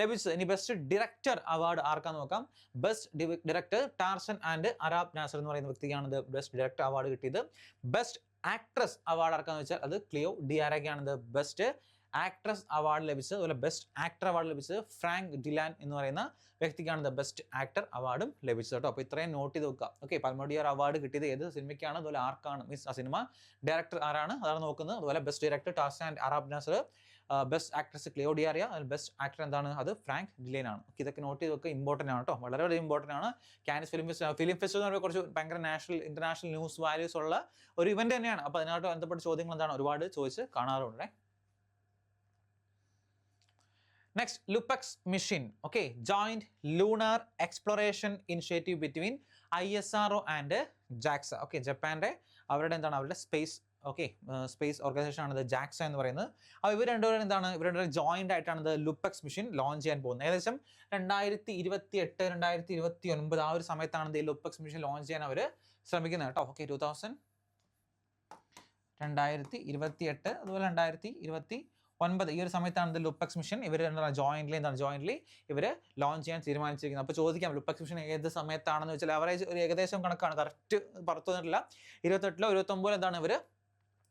ലഭിച്ചത്. ഇനി ബെസ്റ്റ് ഡയറക്ടർ അവാർഡ് ആർക്കാന്ന് നോക്കാം. Best director Tarzan and Arab Nasser എന്ന് പറയുന്ന വ്യക്തിക്കാണിത് ബെസ്റ്റ് ഡയറക്ടർ അവാർഡ് കിട്ടിയത്. ബെസ്റ്റ് ആക്ട്രസ് അവാർഡ് ആർക്കാന്ന് വെച്ചാൽ അത് ക്ലിയോ ഡിയാരയ്ക്കാണിത് ബെസ്റ്റ് ആക്ട്രസ് അവാർഡ് ലഭിച്ചത്. അതുപോലെ ബെസ്റ്റ് ആക്ടർ അവാർഡ് ലഭിച്ചത് ഫ്രാങ്ക് ഡിലാൻ എന്ന് പറയുന്ന വ്യക്തിക്കാണ് ദ ബെസ്റ്റ് ആക്ടർ അവാർഡും ലഭിച്ചത് കേട്ടോ. അപ്പോൾ ഇത്രയും നോട്ട് ചെയ്ത് വെക്കുക. ഓക്കെ, പാൽമേഡിയർ അവാർഡ് കിട്ടിയത് ഏത് സിനിമയ്ക്കാണ്, അതുപോലെ ആർക്കാണ്, മീൻസ് ആ സിനിമ ഡയറക്ടർ ആരാണ് അതാണ് നോക്കുന്നത്. അതുപോലെ best director Tarzan and Arab Nasser, best actress Cleo Diarra, best actor എന്താണ് അത് ഫ്രാങ്ക് ഡിലേൻ ആണ്. ഓക്കെ, ഇതൊക്കെ നോട്ട് ചെയ്ത് വെക്കുക. ഇമ്പോർട്ടൻ്റ് ആണ് കേട്ടോ, വളരെ വളരെ ഇമ്പോർട്ടൻ്റ് ആണ്. കാനിസ് ഫിലിം ഫെസ്റ്റിവൽ എന്ന് പറയുമ്പോൾ കുറച്ച് ഭയങ്കര നാഷണൽ ഇന്റർനാഷണൽ ന്യൂസ് വാല്യൂസ് ഉള്ള ഒരു ഇവന്റ് തന്നെയാണ്. അപ്പോൾ അതിനായിട്ട് ബന്ധപ്പെട്ട ചോദ്യങ്ങൾ എന്താണ് ഒരുപാട് ചോദിച്ച് കാണാറുണ്ട്. Next, LUPEX mission. Okay, joint lunar exploration initiative between ISRO and JAXA. Okay, ജപ്പാന്റെ അവരുടെ എന്താണ് അവരുടെ സ്പേസ്, ഓക്കെ, സ്പേസ് ഓർഗനൈസേഷൻ ആണ് JAXA എന്ന് പറയുന്നത്. അപ്പോൾ ഇവർ രണ്ടുപേരും എന്താണ് ഇവരുടെ ജോയിന്റ് ആയിട്ടാണ് ഇത് LUPEX മിഷൻ ലോഞ്ച് ചെയ്യാൻ പോകുന്നത്. ഏകദേശം 2028 2029 ആ ഒരു സമയത്താണ് ഈ LUPEX മിഷൻ ലോഞ്ച് ചെയ്യാൻ അവർ ശ്രമിക്കുന്നത് കേട്ടോ. ഓക്കെ, 2028 അതുപോലെ 2029 ഈ ഒരു സമയത്താണ് ഇത് LUPEX മിഷൻ ഇവർ ജോയിന്റ്ലി ഇവർ ലോഞ്ച് ചെയ്യാൻ തീരുമാനിച്ചിരിക്കുന്നത്. അപ്പോൾ ചോദിക്കാം LUPEX മിഷൻ ഏത് സമയത്താണെന്ന് വെച്ചാൽ അവറേജ് ഒരു ഏകദേശം കണക്കാണ്, കറക്റ്റ് പുറത്തു വന്നിട്ടില്ല. 28 29 എന്താണ് ഇവർ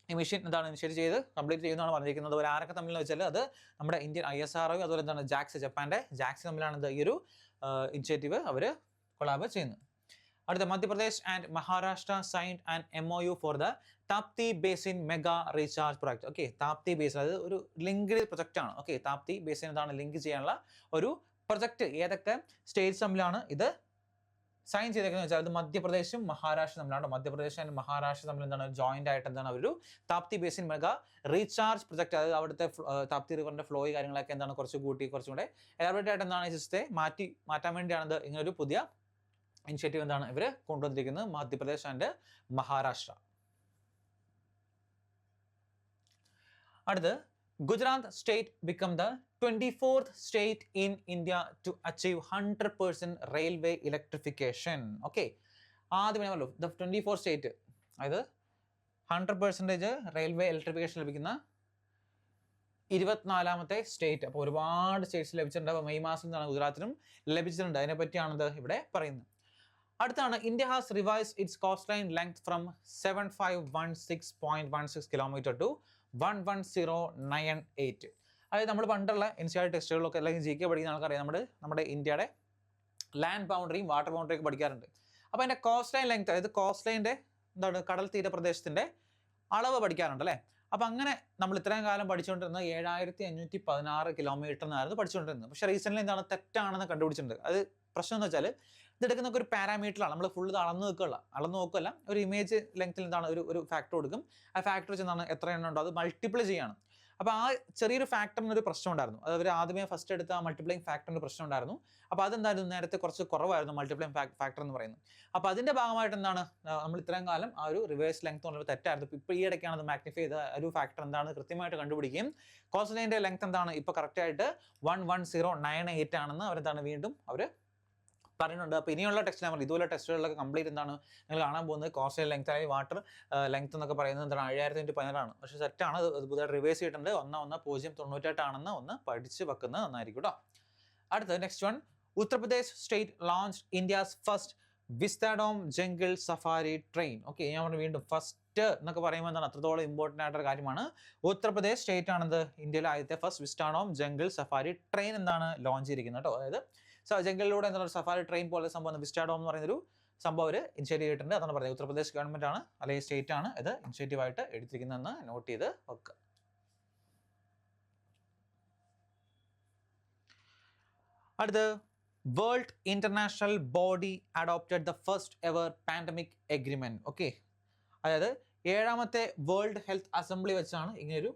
ഈ മിഷൻ എന്താണ് ഇനിഷ്യേറ്റ് ചെയ്ത് കംപ്ലീറ്റ് ചെയ്യുന്നതാണ് പറഞ്ഞിരിക്കുന്നത്. ഒരു ആരൊക്കെ തമ്മിലെന്ന് വെച്ചാൽ അത് നമ്മുടെ ഇന്ത്യൻ ISRO അതുപോലെ എന്താണ് ജപ്പാന്റെ JAXA തമ്മിലാണ് ഈ ഒരു ഇനിഷ്യേറ്റീവ് അവർ കൊളാബ് ചെയ്യുന്നത്. അടുത്ത Madhya Pradesh and Maharashtra signed and MOU for the Tapti basin mega recharge project. Okay, Tapti basin അത് ഒരു ലിങ്ക്ഡ് പ്രൊജക്റ്റ് ആണ്. ഓക്കെ, താപ്തി ബേസിൻ എന്താണ് ലിങ്ക് ചെയ്യാനുള്ള ഒരു പ്രൊജക്ട്. ഏതൊക്കെ സ്റ്റേറ്റ്സ് തമ്മിലാണ് ഇത് സൈൻ ചെയ്തേക്കുന്നത് വെച്ചാൽ അത് മധ്യപ്രദേശും മഹാരാഷ്ട്ര തമ്മിലാണ്. മധ്യപ്രദേശ് ആൻഡ് മഹാരാഷ്ട്ര തമ്മിൽ എന്താണ് ജോയിന്റ് ആയിട്ട് എന്താണ് ഒരു Tapti basin mega recharge project. അതായത് അവിടുത്തെ താപ്തി റിവറിന്റെ ഫ്ലോയ് കാര്യങ്ങളൊക്കെ എന്താണ് കുറച്ചും കൂടെ എലാബറേറ്റ് ആയിട്ട് എന്താണ് ഈ സിസ്റ്റത്തെ മാറ്റാൻ വേണ്ടിയാണ് ഇങ്ങനൊരു പുതിയ ഇനിഷ്യേറ്റീവ് എന്താണ് ഇവർ കൊണ്ടുവന്നിരിക്കുന്നത് മധ്യപ്രദേശ് ആൻഡ് മഹാരാഷ്ട്ര. അടുത്ത് Gujarat state become the 24th state in India to achieve 100% railway electrification. Okay, ആദ്യം ദ 24 സ്റ്റേറ്റ്, അതായത് 100% റെയിൽവേ ഇലക്ട്രിഫിക്കേഷൻ ലഭിക്കുന്ന 24ാമത്തെ സ്റ്റേറ്റ്. അപ്പോൾ ഒരുപാട് സ്റ്റേറ്റ്സ് ലഭിച്ചിട്ടുണ്ട്. അപ്പോൾ മെയ് മാസം ഗുജറാത്തിനും ലഭിച്ചിട്ടുണ്ട്. അതിനെപ്പറ്റിയാണിത് ഇവിടെ പറയുന്നത്. അടുത്താണ് India has revise its coastline length from 7516.16 kilometre to 11098. അതായത് നമ്മൾ പണ്ടുള്ള NCERT ടെസ്റ്റുകളിലൊക്കെ അല്ലെങ്കിൽ GK പഠിക്കുന്ന ആൾക്കറിയാം, നമ്മുടെ ഇന്ത്യയുടെ ലാൻഡ് ബൗണ്ടറിയും വാട്ടർ ബൗണ്ടറിയും ഒക്കെ പഠിക്കാറുണ്ട്. അപ്പോൾ അതിൻ്റെ കോസ്റ്റ് ലൈൻ ലെങ്ത്, അതായത് കോസ്റ്റ് ലൈൻ്റെ എന്താണ് കടൽ തീര പ്രദേശത്തിൻ്റെ അളവ് പഠിക്കാറുണ്ട് അല്ലേ. അപ്പോൾ അങ്ങനെ നമ്മൾ ഇത്രയും കാലം പഠിച്ചുകൊണ്ടിരുന്നത് 7516 കിലോമീറ്റർ എന്നായിരുന്നു പഠിച്ചുകൊണ്ടിരുന്നത്. പക്ഷേ റീസെൻ്റ്ലി എന്താണ് തെറ്റാണെന്ന് കണ്ടുപിടിച്ചിട്ടുണ്ട്. അത് പ്രശ്നം എന്ന് വെച്ചാൽ ഇതെടുക്കുന്ന ഒരു പാരാമീറ്ററാണ്. നമ്മൾ ഫുൾ ഇത് അളന്ന് നോക്കുകയല്ല, ഒരു ഇമേജ് ലെങ്ത്തിൽ എന്താണ് ഒരു ഫാക്ടർ കൊടുക്കും. ആ ഫാക്ടർ വെച്ച് എന്താണ് എത്ര എണ്ണം ഉണ്ടോ അത് മൾട്ടിപ്ലൈ ചെയ്യാണ്. അപ്പോൾ ആ ചെറിയൊരു ഫാക്ടറിനൊരു പ്രശ്നം ഉണ്ടായിരുന്നു. അത് അവർ ആദ്യമേ ഫസ്റ്റ് എടുത്ത ആ മൾട്ടിപ്ലൈങ് ഫാക്ടറിന് പ്രശ്നം ഉണ്ടായിരുന്നു. അപ്പോൾ അതെന്തായിരുന്നു നേരത്തെ കുറച്ച് കുറവായിരുന്നു മൾട്ടിപ്ലൈങ് ഫാക്ടർ എന്ന് പറയുന്നത്. അപ്പോൾ അതിൻ്റെ ഭാഗമായിട്ട് എന്താണ് നമ്മൾ ഇത്രയും കാലം ആ ഒരു റിവേഴ്സ് ലെങ്ത് എന്ന് പറയുന്നത് തെറ്റായിരുന്നു. ഇപ്പോൾ ഈ ഇടയ്ക്കാണ് അത് മാഗ്നിഫൈ ചെയ്ത ഒരു ഫാക്ടർ എന്താണ് കൃത്യമായിട്ട് കണ്ടുപിടിക്കുകയും കോസ്റ്റ് ലൈനിൻ്റെ ലെങ്ത് എന്താണ് ഇപ്പോൾ കറക്റ്റായിട്ട് 11098 ആണെന്ന് അവരെന്താണ് വീണ്ടും അവർ പറയുന്നുണ്ട്. അപ്പോൾ ഇനിയുള്ള ടെസ്റ്റ് നമ്പർ ഇതുപോലെ ടെസ്റ്റുകളിലൊക്കെ കംപ്ലീറ്റ് എന്താണ് നിങ്ങൾ കാണാൻ പോകുന്നത് കോസ്റ്റ് ലൈൻ ലെങ്ത് അല്ലെങ്കിൽ വാട്ടർ ലെങ്ത് എന്നൊക്കെ പറയുന്നത് എന്താണ് 7516 പക്ഷേ സെറ്റാണ്. അത് പുതിയതായിട്ട് റിവേഴ്സ് ചെയ്തിട്ടുണ്ട്. 11098 ആണെന്ന് ഒന്ന് പഠിച്ച് വെക്കുന്നത് നന്നായിരിക്കും കേട്ടോ. അടുത്തത് next one, Uttar Pradesh state launch India's first Vistadome jungle safari train. Okay, ഞാൻ പറഞ്ഞു വീണ്ടും ഫസ്റ്റ് എന്നൊക്കെ പറയുമ്പോൾ എന്താണ് അത്രത്തോളം ഇമ്പോർട്ടൻ്റ് ആയിട്ടൊരു കാര്യമാണ്. ഉത്തർപ്രദേശ് സ്റ്റേറ്റ് ആണെന്ന് ഇന്ത്യയിലെ ആദ്യത്തെ first Vistadome jungle safari train എന്താണ് ലോഞ്ച് ചെയ്തിരിക്കുന്നത് കേട്ടോ. അതായത് ജംഗിളിലൂടെ എന്താണ് സഫാരി ട്രെയിൻ പോലെ സംഭവം വിസ്റ്റാഡോം എന്ന് പറയുന്നൊരു സംഭവം അവർ ഇനിഷ്യേറ്റ് ചെയ്തിട്ടുണ്ട്. അതാണ് പറയുന്നത് ഉത്തർപ്രദേശ് ഗവൺമെൻറ് ആണ് അല്ലെങ്കിൽ സ്റ്റേറ്റ് ആണ് ഇത് ഇനിഷ്യേറ്റീവായിട്ട് എടുത്തിരിക്കുന്നതെന്ന് നോട്ട് ചെയ്ത് വെക്കുക. അടുത്ത് world international body adopted the first ever pandemic agreement. Okay, അതായത് 7ാമത്തെ വേൾഡ് ഹെൽത്ത് അസംബ്ലി വെച്ചാണ് ഇങ്ങനൊരു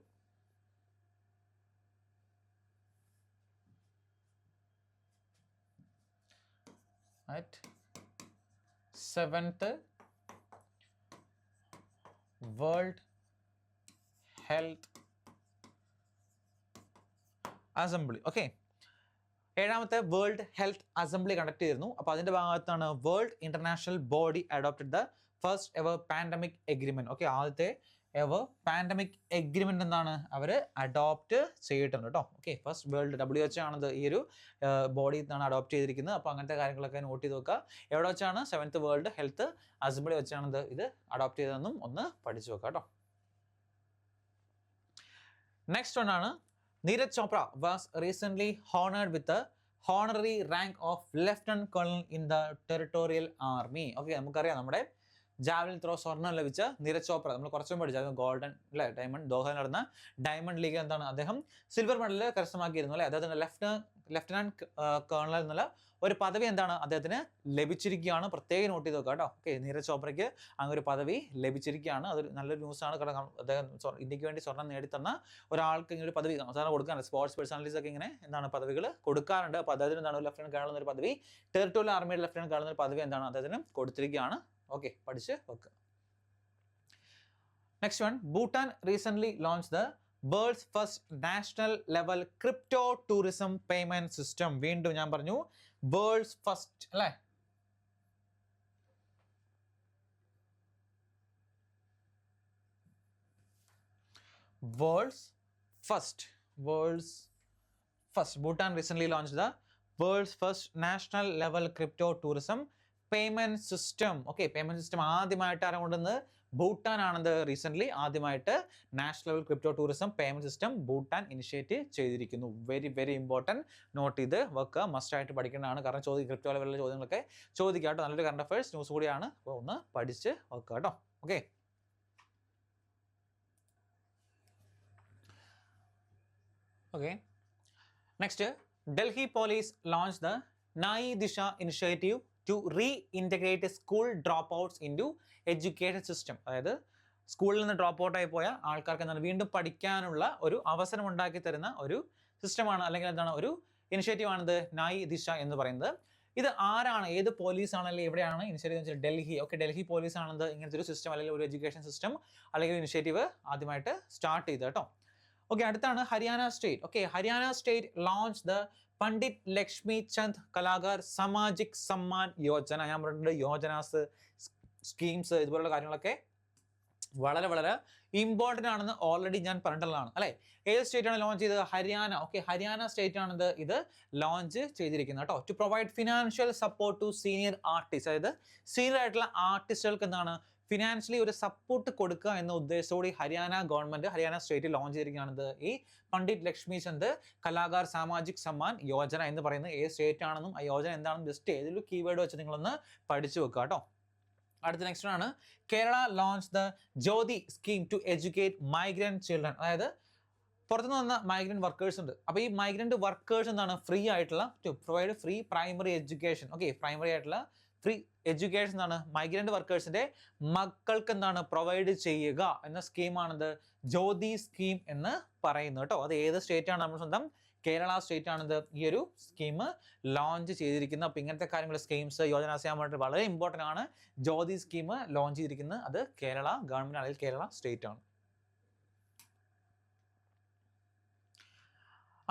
at 7th world health assembly. Okay, 7ാമത്തെ വേൾഡ് ഹെൽത്ത് അസംബ്ലി കണ്ടക്ട് ചെയ്തിരുന്നു. അപ്പോൾ അതിന്റെ ഭാഗത്താണ് world international body adopted the first ever pandemic agreement. Okay, ആദ്യത്തെ എവർ പാൻഡമിക് എഗ്രിമെന്റ് എന്താണ് അവർ അഡോപ്റ്റ് ചെയ്തിട്ടുണ്ട് കേട്ടോ. ഓക്കെ, ഫസ്റ്റ് വേൾഡ് WHO ആണത് ഈ ഒരു ബോഡി നിന്നാണ് അഡോപ്റ്റ് ചെയ്തിരിക്കുന്നത്. അപ്പോൾ അങ്ങനത്തെ കാര്യങ്ങളൊക്കെ നോട്ട് ചെയ്ത് നോക്കുക. എവിടെ വെച്ചാണ് 7th വേൾഡ് ഹെൽത്ത് അസംബ്ലി വെച്ചാണ് ഇത് അഡോപ്റ്റ് ചെയ്തതെന്നും ഒന്ന് പഠിച്ചു വെക്കുക കേട്ടോ. നെക്സ്റ്റ് വൺ ആണ് Neeraj Chopra was recent honoured with honorary rank of lieutenant colonel in the territorial army. Okay, നമുക്കറിയാം നമ്മുടെ ജാവലിൻ ത്രോ സ്വർണ്ണം ലഭിച്ച നീരജ് ചോപ്ര നമ്മൾ കുറച്ചും പഠിച്ചു. ഗോൾഡൻ അല്ലെ ഡയമണ്ട് ദോഹയിൽ നടന്ന ഡയമണ്ട് ലീഗ് എന്താണ് അദ്ദേഹം സിൽവർ മെഡൽ കരസ്ഥമാക്കിയിരുന്നു അല്ലെ. അദ്ദേഹത്തിന് ലെഫ്റ്റനന്റ് കേണൽ എന്നുള്ള ഒരു പദവി എന്താണ് അദ്ദേഹത്തിന് ലഭിച്ചിരിക്കുകയാണ്. പ്രത്യേകം നോട്ട് ചെയ്ത് നോക്കുക കേട്ടോ. ഓക്കെ, നീരജ് ചോപ്രയ്ക്ക് അങ്ങനെ ഒരു പദവി ലഭിച്ചിരിക്കുകയാണ്. അതൊരു നല്ലൊരു ന്യൂസാണ്. കാരണം അദ്ദേഹം ഇന്ത്യക്ക് വേണ്ടി സ്വർണ്ണം നേടിത്തന്ന ഒരാൾക്ക് ഇങ്ങനെ ഒരു പദവി സാധാരണ കൊടുക്കാറുണ്ട്. സ്പോർട്സ് പേഴ്സണാലിറ്റീസ് ഒക്കെ ഇങ്ങനെ എന്താണ് പദവികൾ കൊടുക്കാറുണ്ട്. അപ്പോൾ അദ്ദേഹത്തിന് എന്താണ് ലെഫ്റ്റനന്റ് കേണൽ എന്നൊരു പദവി, ടെറിട്ടോറിയൽ ആർമിയുടെ ലെഫ്റ്റനന്റ് കേണൽ എന്നൊരു പദവി എന്താണ് അദ്ദേഹത്തിന് കൊടുത്തിരിക്കുകയാണ്. ഓക്കെ, പഠിച്ച് വെക്കുക. Next one, Bhutan recent launch the world's first national level crypto tourism payment system. വീണ്ടും ഞാൻ പറഞ്ഞു വേൾഡ്സ് ഫസ്റ്റ് അല്ലേ. World's first Bhutan recent launch the world's first national level crypto tourism payment system. Okay, payment system ആദ്യമായിട്ട് ആരാ കൊണ്ടുവന്നത്? ഭൂട്ടാൻ ആണത്. Recent ആദ്യമായിട്ട് national level crypto tourism payment system Bhutan initiate ചെയ്തിരിക്കുന്നു. വെരി വെരി ഇമ്പോർട്ടൻറ്റ്, നോട്ട് ചെയ്ത് വെക്കുക. മസ്റ്റ് ആയിട്ട് പഠിക്കേണ്ടതാണ്. കാരണം ക്രിപ്റ്റോ ലെവലിലെ ചോദ്യങ്ങളൊക്കെ ചോദിക്കുക കേട്ടോ. നല്ലൊരു കറണ്ട് അഫയേഴ്സ് ന്യൂസ് കൂടിയാണ്. അപ്പോൾ ഒന്ന് പഠിച്ച് വെക്കുക കേട്ടോ. Okay, next, Delhi police launch the Nayi Disha initiative to reintegrate school dropouts into education system. അതായത് സ്കൂളിൽ നിന്ന് ഡ്രോപ്പ് ഔട്ടായി പോയ ആൾക്കാർക്ക് എന്താണ് വീണ്ടും പഠിക്കാനുള്ള ഒരു അവസരം ഉണ്ടാക്കി തരുന്ന ഒരു സിസ്റ്റമാണ്, അല്ലെങ്കിൽ എന്താണ് ഒരു ഇനിഷ്യേറ്റീവ് ആണിത് നായി ദിശ എന്ന് പറയുന്നത്. ഇത് ആരാണ്, ഏത് പോലീസാണ്, അല്ലെങ്കിൽ എവിടെയാണ് ഇനിഷ്യേറ്റീവ് എന്ന് വെച്ചാൽ ഡൽഹി. ഓക്കെ, ഡൽഹി പോലീസ് ആണത് ഇങ്ങനത്തെ ഒരു സിസ്റ്റം അല്ലെങ്കിൽ ഒരു എഡ്യൂക്കേഷൻ സിസ്റ്റം അല്ലെങ്കിൽ ഇനിഷ്യേറ്റീവ് ആദ്യമായിട്ട് സ്റ്റാർട്ട് ചെയ്തത് കേട്ടോ. ഓക്കെ, അടുത്താണ് Haryana state. Okay, Haryana state launch the Pandit Lakshmi Chand Kalakar Samajik Samman Yojana. ഞാൻ പറഞ്ഞിട്ടുണ്ട് യോജനാസ്, സ്കീംസ്, ഇതുപോലുള്ള കാര്യങ്ങളൊക്കെ വളരെ വളരെ ഇമ്പോർട്ടൻ്റ് ആണെന്ന് ഓൾറെഡി ഞാൻ പറഞ്ഞിട്ടുള്ളതാണ് അല്ലേ. ഏത് സ്റ്റേറ്റ് ആണ് ലോഞ്ച് ചെയ്തത്? ഹരിയാന. ഓക്കെ, ഹരിയാന സ്റ്റേറ്റ് ആണിത് ഇത് ലോഞ്ച് ചെയ്തിരിക്കുന്നത് കേട്ടോ. To provide financial support to senior artist, അതായത് സീനിയർ ആയിട്ടുള്ള ആർട്ടിസ്റ്റുകൾക്ക് എന്താണ് ഫിനാൻഷ്യലി ഒരു സപ്പോർട്ട് കൊടുക്കുക എന്ന ഉദ്ദേശത്തോടെ Haryana government Haryana state launch ചെയ്തിരിക്കുകയാണിത് ഈ പണ്ഡിറ്റ് ലക്ഷ്മി ചന്ദ് കലാകാർ സാമാജിക് സമ്മാൻ യോജന എന്ന് പറയുന്നത്. ഏത് സ്റ്റേറ്റ് ആണെന്നും ആ യോജന എന്താണെന്നും ജസ്റ്റ് ഏതൊരു കീവേഡ് വെച്ച് നിങ്ങളൊന്ന് പഠിച്ചു വെക്കുക കേട്ടോ. അടുത്ത നെക്സ്റ്റ് ആണ് Kerala launch the Jyothi scheme to educate migrant children. അതായത് പുറത്തുനിന്ന് വന്ന മൈഗ്രന്റ് വർക്കേഴ്സ് ഉണ്ട്. അപ്പോൾ ഈ മൈഗ്രന്റ് വർക്കേഴ്സ് എന്താണ് ഫ്രീ ആയിട്ടുള്ള to provide free primary education. Okay, primary ആയിട്ടുള്ള ഫ്രീ എഡ്യൂക്കേഷൻ എന്താണ് മൈഗ്രന്റ് വർക്കേഴ്സിന്റെ മക്കൾക്ക് എന്താണ് പ്രൊവൈഡ് ചെയ്യുക എന്ന സ്കീമാണിത് ജ്യോതി സ്കീം എന്ന് പറയുന്നത് കേട്ടോ. അത് ഏത് സ്റ്റേറ്റ് ആണ്? നമ്മൾ സ്വന്തം കേരള സ്റ്റേറ്റ് ആണിത് ഈ ഒരു സ്കീം ലോഞ്ച് ചെയ്തിരിക്കുന്നത്. അപ്പോൾ ഇങ്ങനത്തെ കാര്യങ്ങൾ സ്കീംസ് യോജനാസ് ചെയ്യാൻ വേണ്ടിയിട്ട് വളരെ ഇമ്പോർട്ടൻ്റ് ആണ്. ജ്യോതി സ്കീം ലോഞ്ച് ചെയ്തിരിക്കുന്നത് അത് കേരള ഗവൺമെന്റ് അല്ലെങ്കിൽ കേരള സ്റ്റേറ്റ് ആണ്.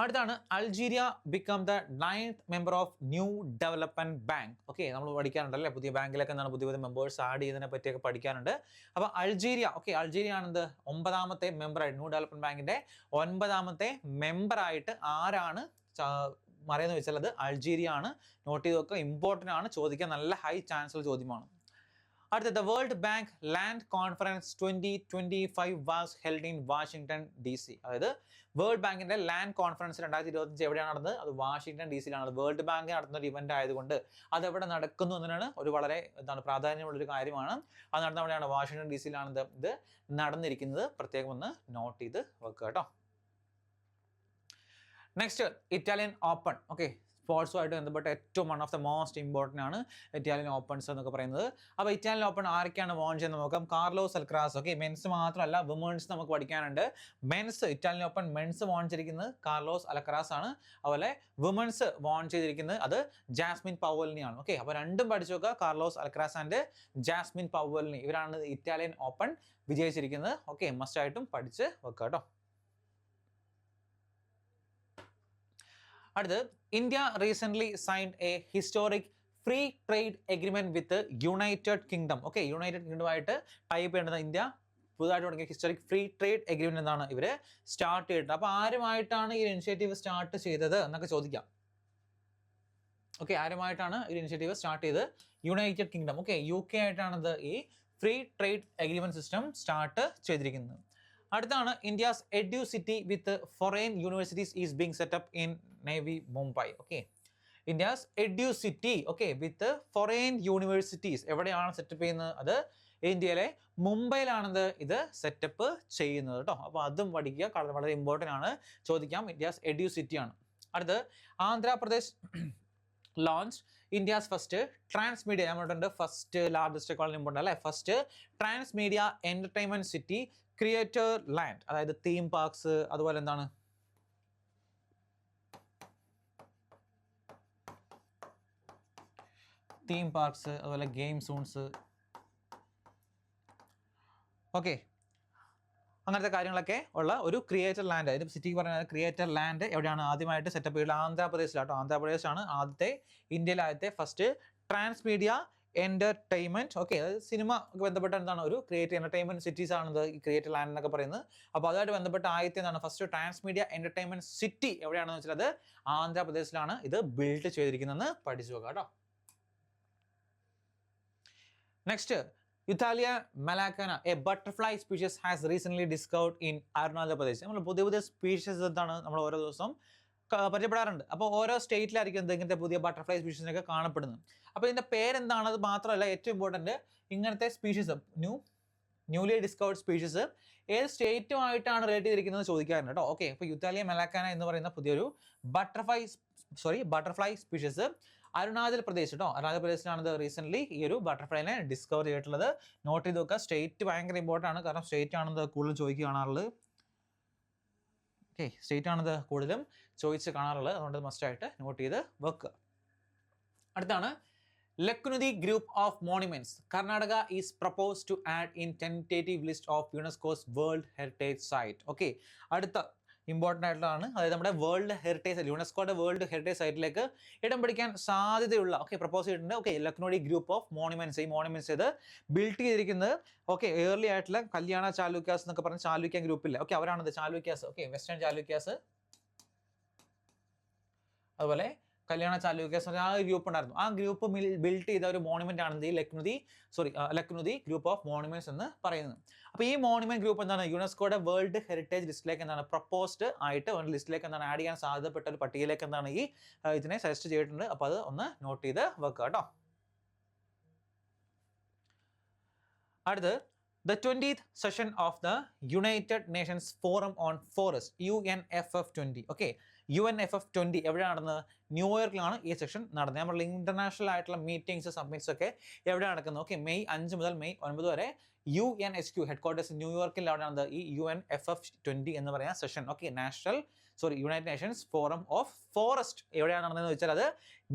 അടുത്താണ് Algeria become the 9th member of new development bank. Okay, നമ്മൾ പഠിക്കാനുണ്ടല്ലേ പുതിയ ബാങ്കിലൊക്കെ എന്താണ് പുതിയ പുതിയ മെമ്പേഴ്സ് ആഡ് ചെയ്യുന്നതിനെ പറ്റിയൊക്കെ പഠിക്കാനുണ്ട്. അപ്പോൾ അൾജീരിയ, ഓക്കെ, അൾജീരിയ ആണെന്ത് 9ാമത്തെ മെമ്പറായിട്ട് ന്യൂ ഡെവലപ്മെന്റ് ബാങ്കിന്റെ 9ാമത്തെ മെമ്പറായിട്ട് ആരാണ് മറിയെന്ന് വെച്ചാൽ അത് അൾജീരിയ ആണ്. നോട്ട് ചെയ്ത് നോക്കുക, ഇമ്പോർട്ടൻ്റ് ആണ്, ചോദിക്കാൻ നല്ല ഹൈ ചാൻസുള്ള ചോദ്യമാണ്. അടുത്ത the world bank land conference 2025 was held in Washington DC. അതായത് വേൾഡ് ബാങ്കിന്റെ ലാൻഡ് കോൺഫറൻസ് 2025 എവിടെയാണ് നടന്നത്? അത് വാഷിംഗ്ടൺ DC-യിലാണ്. വേൾഡ് ബാങ്ക് നടത്തുന്ന ഒരു ഇവന്റ് ആയതുകൊണ്ട് അത് എവിടെ നടക്കുന്നു എന്നതിനാണ് ഒരു വളരെ പ്രാധാന്യമുള്ളൊരു കാര്യമാണ്. അത് നടന്ന എവിടെയാണ്? വാഷിംഗ്ടൺ DC-യിലാണ് ഇത് നടന്നിരിക്കുന്നത്. പ്രത്യേകം ഒന്ന് നോട്ട് ചെയ്ത് വെക്കുക കേട്ടോ. Next Italian open. ഓക്കെ, സ്പോർട്സുമായിട്ട് ബന്ധപ്പെട്ട ഏറ്റവും one of the most important ആണ് ഇറ്റാലിയൻ ഓപ്പൺസ് എന്നൊക്കെ പറയുന്നത്. അപ്പോൾ ഇറ്റാലിയൻ ഓപ്പൺ ആരൊക്കെയാണ് വോൺ ചെയ്യുന്നത് നോക്കാം. Carlos Alcaraz. ഓക്കെ, മെൻസ് മാത്രമല്ല വുമൻസ് നമുക്ക് പഠിക്കാനുണ്ട്. Men's Italian open men's won ചെയ്തിരിക്കുന്നത് കാർലോസ് അൽക്രാസ് ആണ്. അതുപോലെ വുമൻസ് വോൺ ചെയ്തിരിക്കുന്നത് അത് ജാസ്മിൻ പൗവലിനെയാണ്. ഓക്കെ, അപ്പോൾ രണ്ടും പഠിച്ചു നോക്കുക. Carlos Alcaraz and Jasmine Paolini, ഇവരാണ് ഇറ്റാലിയൻ ഓപ്പൺ വിജയിച്ചിരിക്കുന്നത്. ഓക്കെ, മസ്റ്റ് ആയിട്ടും പഠിച്ച് വെക്കുക കേട്ടോ. അടുത്ത്, India recently signed a historic free trade agreement with United Kingdom. Okay, United കിങ്ഡമായിട്ട് ടൈപ്പ് ചെയ്യേണ്ടത് ഇന്ത്യ പുതുതായിട്ട് തുടങ്ങിയ ഹിസ്റ്റോറിക് ഫ്രീ ട്രേഡ് എഗ്രിമെന്റ് എന്താണ് ഇവർ സ്റ്റാർട്ട് ചെയ്തിട്ട്. അപ്പോൾ ആരുമായിട്ടാണ് ഈ ഇനിഷ്യേറ്റീവ് സ്റ്റാർട്ട് ചെയ്തത് എന്നൊക്കെ ചോദിക്കാം. ഓക്കെ, ആരുമായിട്ടാണ് ഈ ഇനിഷ്യേറ്റീവ് സ്റ്റാർട്ട് ചെയ്തത്? United Kingdom. ഓക്കെ, UK ആയിട്ടാണത് ഈ free trade agreement system start ചെയ്തിരിക്കുന്നത്. അടുത്താണ്, India's Educity with foreign universities is being setup in navy Mumbai. Okay, India's Educity okay with foreign universities എവിടെയാണ് setup ചെയ്യുന്നത്? അത് ഇന്ത്യയിലെ മുംബൈയിലാണത് ഇത് സെറ്റപ്പ് ചെയ്യുന്നത് കേട്ടോ. അപ്പോൾ അതും പഠിക്കുക, കാരണം വളരെ ഇമ്പോർട്ടൻ്റ് ആണ്, ചോദിക്കാം. ഇന്ത്യസ് എഡ്യൂസിറ്റി ആണ്. അടുത്ത്, Andhra Pradesh launch India's first transmedia. നമ്മളുണ്ട് ഫസ്റ്റ് ലാർജസ്റ്റ് കോളനി ഇമ്പോർട്ടൻ്റ് അല്ലേ, first transmedia entertainment city creator land. അതായത് തീം പാർക്സ്, അതുപോലെ എന്താണ് തീം പാർക്സ്, അതുപോലെ ഗെയിം സോൺസ്. ഓക്കെ, അങ്ങനത്തെ കാര്യങ്ങളൊക്കെ ഉള്ള ഒരു ക്രിയേറ്റർ ലാൻഡ്. അതിന് സിറ്റിക്ക് പറയുന്നത് ക്രിയേറ്റർ ലാൻഡ് എവിടെയാണ് ആദ്യമായിട്ട് സെറ്റപ്പ് ചെയ്തത്? ആന്ധ്രാപ്രദേശിലാട്ടോ. ആന്ധ്രാപ്രദേശാണ് ആദ്യത്തെ ഇന്ത്യയിലെ ആദ്യത്തെ ഫസ്റ്റ് ട്രാൻസ്മീഡിയ എൻ്റർടൈൻമെൻറ്റ്. ഓക്കെ, അതായത് സിനിമ ബന്ധപ്പെട്ട എന്താണ് ഒരു ക്രിയേറ്റർ എൻ്റർടൈൻമെൻറ്റ് സിറ്റീസ് ആണത് ഈ ക്രിയേറ്റർ ലാൻഡ് എന്നൊക്കെ പറയുന്നത്. അപ്പോൾ അതുമായിട്ട് ബന്ധപ്പെട്ട ആദ്യത്തെ എന്താണ് ഫസ്റ്റ് ട്രാൻസ്മീഡിയ എൻ്റർടൈൻമെൻറ്റ് സിറ്റി എവിടെയാണെന്ന് വെച്ചാൽ അത് ആന്ധ്രാപ്രദേശിലാണ് ഇത് ബിൽഡ് ചെയ്തിരിക്കുന്നതെന്ന് പഠിച്ചു നോക്കാം കേട്ടോ. Next, Euthyalia malacana, a butterfly species, has recently discovered in Arunachal Pradesh. നമ്മൾ പുതിയ പുതിയ സ്പീഷീസ് എന്താണ് നമ്മൾ ഓരോ ദിവസം പരിചയപ്പെടാറുണ്ട്. അപ്പോൾ ഓരോ സ്റ്റേറ്റിലായിരിക്കും ഇങ്ങനത്തെ പുതിയ ബട്ടർഫ്ലൈ സ്പീഷീസിനൊക്കെ കാണപ്പെടുന്നത്. അപ്പോൾ ഇതിൻ്റെ പേരെന്താണ്? അത് മാത്രമല്ല, ഏറ്റവും ഇമ്പോർട്ടൻറ്റ്, ഇങ്ങനത്തെ സ്പീഷീസ് ന്യൂലി ഡിസ്കവേർഡ് സ്പീഷീസ് ഏത് സ്റ്റേറ്റുമായിട്ടാണ് റിലേറ്റ് ചെയ്തിരിക്കുന്നത് ചോദിക്കാറുണ്ട് കേട്ടോ. ഓക്കെ, അപ്പോൾ യുത്താലിയ മെലാക്കാന എന്ന് പറയുന്ന പുതിയൊരു ബട്ടർഫ്ലൈ സ്പീഷീസ് അരുണാചൽ പ്രദേശ് കേട്ടോ. അരുണാചൽ പ്രദേശിലാണ് ഇത് റീസെൻ്റ്ലി ഈ ഒരു ബട്ടർഫ്ലൈനെ ഡിസ്കവർ ചെയ്തിട്ടുള്ളത്. നോട്ട് ചെയ്ത് നോക്കുക. സ്റ്റേറ്റ് ഭയങ്കര ഇമ്പോർട്ടൻ്റ് ആണ്, കാരണം സ്റ്റേറ്റ് ആണിത് കൂടുതലും ചോദിക്കുക കാണാറുള്ളത്. ഓക്കെ, സ്റ്റേറ്റ് ആണിത് കൂടുതലും ചോദിച്ച് കാണാറുള്ളത്, അതുകൊണ്ട് മസ്റ്റായിട്ട് നോട്ട് ചെയ്ത് വെക്കുക. അടുത്താണ്, Lakkunadi Group of Monuments. Karnataka is proposed to add in tentative list of UNESCO's World Heritage Site. Okay, അടുത്ത ഇമ്പോർട്ടൻ്റ് ആയിട്ടുള്ളതാണ്. അതായത് നമ്മുടെ വേൾഡ് ഹെറിറ്റേജ്, യുനെസ്കോയുടെ വേൾഡ് ഹെറിറ്റേജ് സൈറ്റിലേക്ക് ഇടം പിടിക്കാൻ സാധ്യതയുള്ള പ്രപ്പോസ് ചെയ്തിട്ടുണ്ട്. Okay, Lakkundi group of monuments. ഈ മോണുമെന്റ്സ് ഇത് ബിൽഡ് ചെയ്തിരിക്കുന്നത് ഏർലി ആയിട്ടുള്ള കല്യാണ ചാലൂക്യാസ് എന്നൊക്കെ പറഞ്ഞ ചാലൂക്യ ഗ്രൂപ്പില്ല. ഓക്കെ, അവരാണത് ചാലൂക്യാസ്. ഓക്കെ, വെസ്റ്റേൺ ചാലൂക്യാസ്, അതുപോലെ കല്യാണ ചാലൂക്യാസ് ആ ഒരു ഗ്രൂപ്പ് ഉണ്ടായിരുന്നു. ആ ഗ്രൂപ്പ് ബിൽഡ് ചെയ്ത ഒരു മോണുമെന്റ് ആണ് ഈ ലക്നുതി ഗ്രൂപ്പ് ഓഫ് മോണുമെന്റ്സ് എന്ന് പറയുന്നത്. അപ്പോൾ ഈ മോണുമെന്റ് ഗ്രൂപ്പ് എന്താണ് യുനെസ്കോയുടെ വേൾഡ് ഹെറിറ്റേജ് ലിസ്റ്റിലേക്ക് എന്താണ് പ്രപ്പോസ്ഡ് ആയിട്ട് ഒരു ലിസ്റ്റിലേക്ക് എന്താണ് ആഡ് ചെയ്യാൻ സാധ്യതപ്പെട്ട ഒരു പട്ടികയിലേക്ക് എന്താണ് ഈ ഇതിനെ സജസ്റ്റ് ചെയ്തിട്ടുണ്ട്. അപ്പോൾ അത് ഒന്ന് നോട്ട് ചെയ്ത് വെക്കുക കേട്ടോ. അടുത്ത്, the 20th session of the United Nations Forum on Forest, UNFF20. Okay, UNFF20 എവിടെ നടന്നത്? ന്യൂയോർക്കിലാണ് ഈ സെഷൻ നടന്നത്. നമ്മൾ ഇന്റർനാഷണൽ ആയിട്ടുള്ള മീറ്റിംഗ്സ് സബ്മിറ്റ്സ് ഒക്കെ എവിടെ നടക്കുന്നത്? ഓക്കെ, മെയ് 5 മുതൽ മെയ് 9 വരെ UNHQ ഹെഡ്ക്വാർട്ടേഴ്സ് ന്യൂയോർക്കിൽ അവിടെയാണ് ഈ UNFF20 എന്ന് പറയുന്ന session. Okay, United Nations forum of forest എവിടെയാണ് നടന്നതെന്ന് വെച്ചാൽ അത്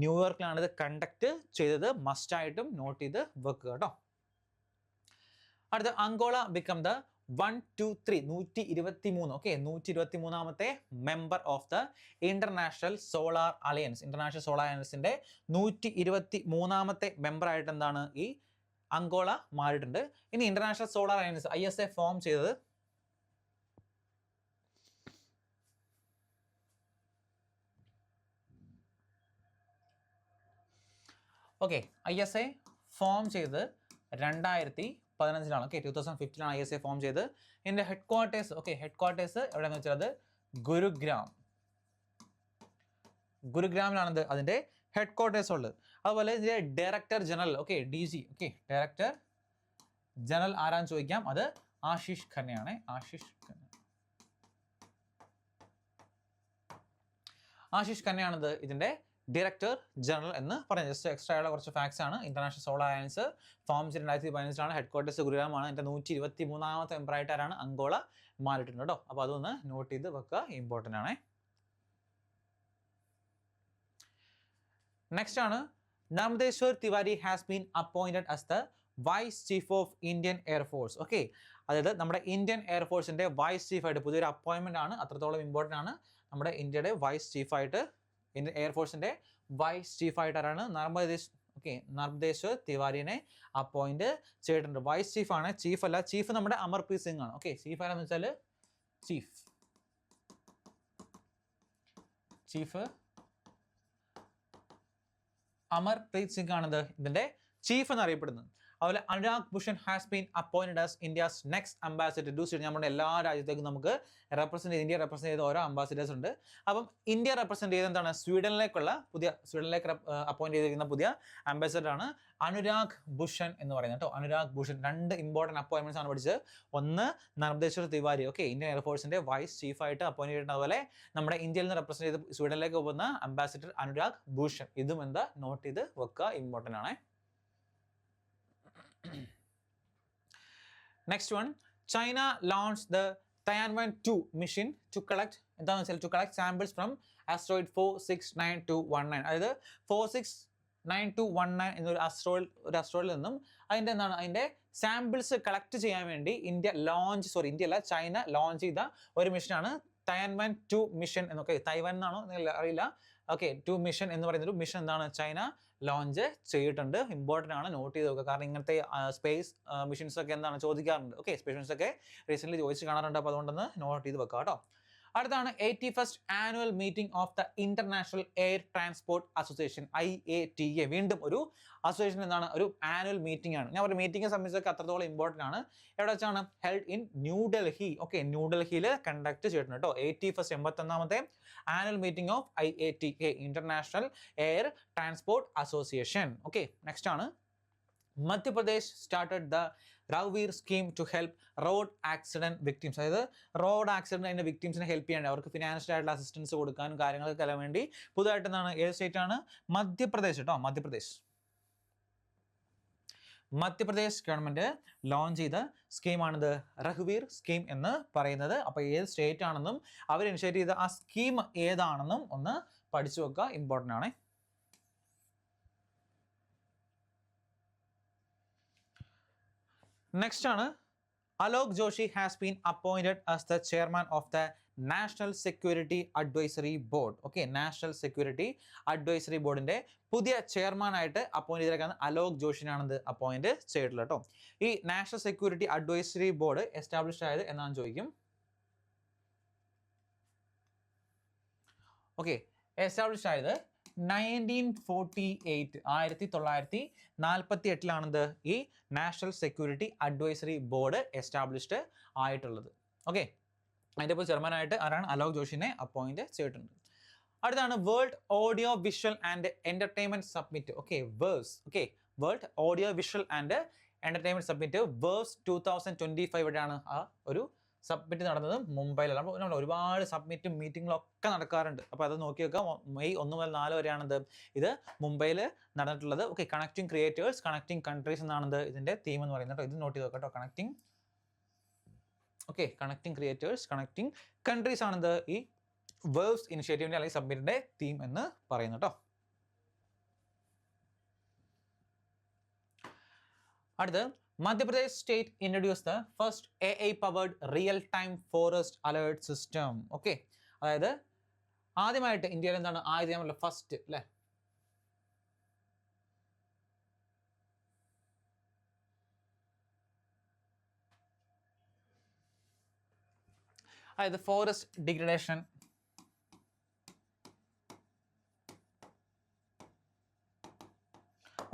ന്യൂയോർക്കിലാണ് ഇത് കണ്ടക്ട് ചെയ്തത്. മസ്റ്റായിട്ടും നോട്ട് ചെയ്ത് വെക്കുക കേട്ടോ. അടുത്ത, അങ്കോള ബിക്കം ദ 123 ഓക്കെ 123ാമത്തെ member of the international solar alliance. International solar അലയൻസിന്റെ 123ാമത്തെ മെമ്പർ ആയിട്ട് എന്താണ് ഈ അങ്കോള മാറിയിട്ടുണ്ട്. ഇനി international solar alliance ISA form ചെയ്തത് ISA ഫോം ചെയ്ത് 2015 ഓക്കെ 2015 ISA ഫോം ചെയ്ത്. ഇതിൻ്റെ ഹെഡ്ക്വാർട്ടേഴ്സ് ഹെഡ്ക്വാർട്ടേഴ്സ് എവിടെയാണെന്ന് വെച്ചാൽ അത് ഗുരുഗ്രാമിലാണത് അതിൻ്റെ ഹെഡ്ക്വാർട്ടേഴ്സ് ഉള്ളത്. അതുപോലെ ഇതിൻ്റെ director general DG director general ആരാന്ന് ചോദിക്കാം, അത് ആശിഷ് ഖന്നയാണ്. ആശിഷ് ഖന്നയാണത് ഇതിൻ്റെ ഡയറക്ടർ ജനറൽ എന്ന് പറയുന്നത്. ജസ്റ്റ് എക്സ്ട്രാ ആയുള്ള കുറച്ച് ഫാക്ട്സ് ആണ്. ഇന്റർനാഷണൽ സോളാർ അലയൻസ് ഫോം ചെയ്ത് 2015 ഹെഡ്ക്വാർട്ടേഴ്സ് ഗുരുഗ്രാമാണ്. എൻ്റെ 123ാമത്തെ എംപറായിട്ട് ആരാണ്? അങ്കോള മാറിയിട്ടുണ്ട് കേട്ടോ. അപ്പോൾ അതൊന്ന് നോട്ട് ചെയ്ത് വെക്കുക, ഇമ്പോർട്ടൻ്റ് ആണ്. നെക്സ്റ്റ് ആണ് Narmadeshwar Tiwari has been appointed as the vice chief of Indian air force. Okay, അതായത് നമ്മുടെ ഇന്ത്യൻ എയർഫോഴ്സിന്റെ വൈസ് ചീഫായിട്ട് പുതിയൊരു അപ്പോയിൻമെന്റ് ആണ്. അത്രത്തോളം ഇമ്പോർട്ടൻ്റ് ആണ്. നമ്മുടെ ഇന്ത്യയുടെ വൈസ് ചീഫായിട്ട്, ഇന്ത്യൻ എയർഫോഴ്സിന്റെ വൈസ് ചീഫായിട്ട് ആരാണ്? നർമ്മദേശ്വർ തിവാരിനെ അപ്പോയിന്റ് ചെയ്തിട്ടുണ്ട്. വൈസ് ചീഫ് ആണ്, ചീഫ് അല്ല. ചീഫ് നമ്മുടെ അമർപ്രീത് സിംഗ് ആണ്. ഓക്കെ, ചീഫ് ആരാന്ന് വെച്ചാൽ ചീഫ് അമർപ്രീത് സിംഗ് ആണത് ഇതിന്റെ ചീഫ് എന്നറിയപ്പെടുന്നത്. അതുപോലെ Anurag Bhushan has been appointed as India's next ambassador to Sweden. നമ്മുടെ എല്ലാ രാജ്യത്തേക്കും നമുക്ക് ഇന്ത്യ റെപ്രസെന്റ് ചെയ്ത ഓരോ അംബാസിഡേഴ്സ് ഉണ്ട്. അപ്പം ഇന്ത്യ റെപ്രസെന്റ് ചെയ്ത് എന്താണ്? സ്വീഡനിലേക്ക് അപ്പോയിന്റ് ചെയ്തിരിക്കുന്ന പുതിയ അംബാസിഡർ ആണ് അനുരാഗ് ഭൂഷൺ എന്ന് പറയുന്നത് കേട്ടോ. അനുരാഗ് ഭൂഷൺ. 2 ഇമ്പോർട്ടൻറ്റ് അപ്പോയിന്റ്മെന്റ്സ് ആണ് പഠിച്ചത്. ഒന്ന് നർമ്മദേശ്വർ തിവാരി, ഓക്കെ, ഇന്ത്യൻ എയർഫോഴ്സിന്റെ വൈസ് ചീഫായിട്ട് അപ്പോയിന്റ് ചെയ്തിട്ടുണ്ട്. അതുപോലെ നമ്മുടെ ഇന്ത്യയിൽ നിന്ന് റെപ്രസെന്റ് ചെയ്ത് സ്വീഡനിലേക്ക് പോകുന്ന അംബാസിഡർ അനുരാഗ് ഭൂഷൺ. ഇതും എന്താ നോട്ട് ചെയ്ത് വെക്കുക, ഇമ്പോർട്ടൻ്റ് ആണ്. Next one, China launched the Tianwen-2 mission to collect samples from asteroid 469219. അതായത് 469219 എന്നൊരു അസ്ട്രോയിഡിൽ നിന്നും അതിന്റെ സാമ്പിൾസ് കളക്ട് ചെയ്യാൻ വേണ്ടി ചൈന ലോഞ്ച് ചെയ്ത ഒരു മിഷനാണ് Tianwen-2 മിഷൻ എന്നൊക്കെ. തൈവാൻ എന്നാണോ അറിയില്ല. ഓക്കെ, 2 മിഷൻ എന്ന് പറയുന്ന ഒരു മിഷൻ എന്താണ്? ചൈന ലോഞ്ച് ചെയ്തിട്ടുണ്ട്. ഇമ്പോർട്ടൻ്റ് ആണ്, നോട്ട് ചെയ്ത് നോക്കുക. കാരണം ഇങ്ങനത്തെ സ്പേസ് മിഷൻസ് ഒക്കെ എന്താണ് ചോദിക്കാറുണ്ട്. ഓക്കെ, സ്പേസ് മിഷൻസ് ഒക്കെ റീസെന്റ് ചോദിച്ച് കാണാറുണ്ട്. അപ്പോൾ അതുകൊണ്ടൊന്ന് നോട്ട് ചെയ്ത് വെക്കുക കേട്ടോ. അടുത്താണ് 81st annual meeting of the international air transport association, IATA. വീണ്ടും ഒരു അസോസിയേഷൻ എന്താണ്? ഒരു ആനുവൽ മീറ്റിംഗ് ആണ്. ഞാൻ ഒരു മീറ്റിംഗിനെ സംബന്ധിച്ചൊക്കെ അത്രത്തോളം ഇമ്പോർട്ടൻ്റ് ആണ്. എവിടെ വെച്ചാണ്? Held in New Delhi. ഓക്കെ, ന്യൂഡൽഹിയിൽ കണ്ടക്ട് ചെയ്തിട്ടുണ്ട് കേട്ടോ. 81ാമത്തെ annual meeting of IATA, international air transport association. Okay, next ആണ് Madhya Pradesh started the Rahveer scheme to help road accident victims. അതായത് റോഡ് ആക്സിഡന്റ് അതിന്റെ വിക്ടിംസിനെ ഹെൽപ്പ് ചെയ്യാൻ, അവർക്ക് ഫിനാൻഷ്യൽ ആയിട്ടുള്ള അസിസ്റ്റൻസ് കൊടുക്കാനും കാര്യങ്ങളൊക്കെ തരാൻ വേണ്ടി പുതുതായിട്ട് എന്താണ്? ഏത് സ്റ്റേറ്റ് ആണ്? മധ്യപ്രദേശ് കേട്ടോ. മധ്യപ്രദേശ് ഗവൺമെന്റ് ലോഞ്ച് ചെയ്ത സ്കീമാണിത്, റഘുവീർ സ്കീം എന്ന് പറയുന്നത്. അപ്പോൾ ഏത് സ്റ്റേറ്റ് ആണെന്നും അവർ ഇനിഷ്യേറ്റ് ചെയ്ത ആ സ്കീം ഏതാണെന്നും ഒന്ന് പഠിച്ചു വെക്കുക, ഇമ്പോർട്ടൻ്റ് ആണ്. നെക്സ്റ്റ് ആണ് Alok Joshi has been appointed as the chairman of the national security advisory board. Okay, national security advisory ബോർഡിന്റെ പുതിയ ചെയർമാനായിട്ട് അപ്പോയിന്റ് ചെയ്തിരിക്കുന്നത് അലോക് ജോഷിനാണ് അപ്പോയിന്റ് ചെയ്തിട്ടുള്ളത് കേട്ടോ. ഈ national security advisory board establish ആയത് എന്നാണ് ചോദിക്കും. ഓക്കെ, എസ്റ്റാബ്ലിഷ് ആയത് 1948, 1948 ഈ national security advisory board established ആയിട്ടുള്ളത്. ഓക്കെ, അതിൻ്റെ ഇപ്പോൾ ചെയർമാനായിട്ട് ആരാണ്? അലോക് ജോഷിനെ അപ്പോയിന്റ് ചെയ്തിട്ടുണ്ട്. അടുത്താണ് world audio visual and entertainment summit. Okay, waves. Okay, world audio visual and entertainment summit waves 2025 ഇവിടെയാണ് ആ ഒരു സബ്മിറ്റ് നടന്നത് മുംബൈയിലാണ്. നമ്മൾ ഒരുപാട് സബ്മിറ്റും മീറ്റിങ്ങും ഒക്കെ നടക്കാറുണ്ട്. അപ്പോൾ അത് നോക്കി വെക്കാം. മെയ് 1 മുതൽ 4 വരെയാണിത് ഇത് മുംബൈയിൽ നടന്നിട്ടുള്ളത്. Okay, connecting creators, connecting countries എന്നാണ് ഇതിന്റെ തീം എന്ന് പറയുന്നത്. ഇത് നോട്ട് ചെയ്ത് കേട്ടോ. കണക്റ്റിംഗ് ക്രിയേറ്റേഴ്സ്, കണക്റ്റിംഗ് കൺട്രീസ് ആണിത് ഈ വേർബ്സ് ഇനിഷ്യേറ്റീവിന്റെ അല്ലെങ്കിൽ സബ്മിറ്റിന്റെ തീം എന്ന് പറയുന്നത് കേട്ടോ. അടുത്ത് Madhya state introduced the first AI-powered real-time forest alert system. Okay, അതായത് ആദ്യമായിട്ട് ഇന്ത്യയിൽ എന്താണ് ആദ്യമായിട്ടുള്ള ഫസ്റ്റ് അല്ലേ അതായത് ഫോറസ്റ്റ് ഡിഗ്രഡേഷൻ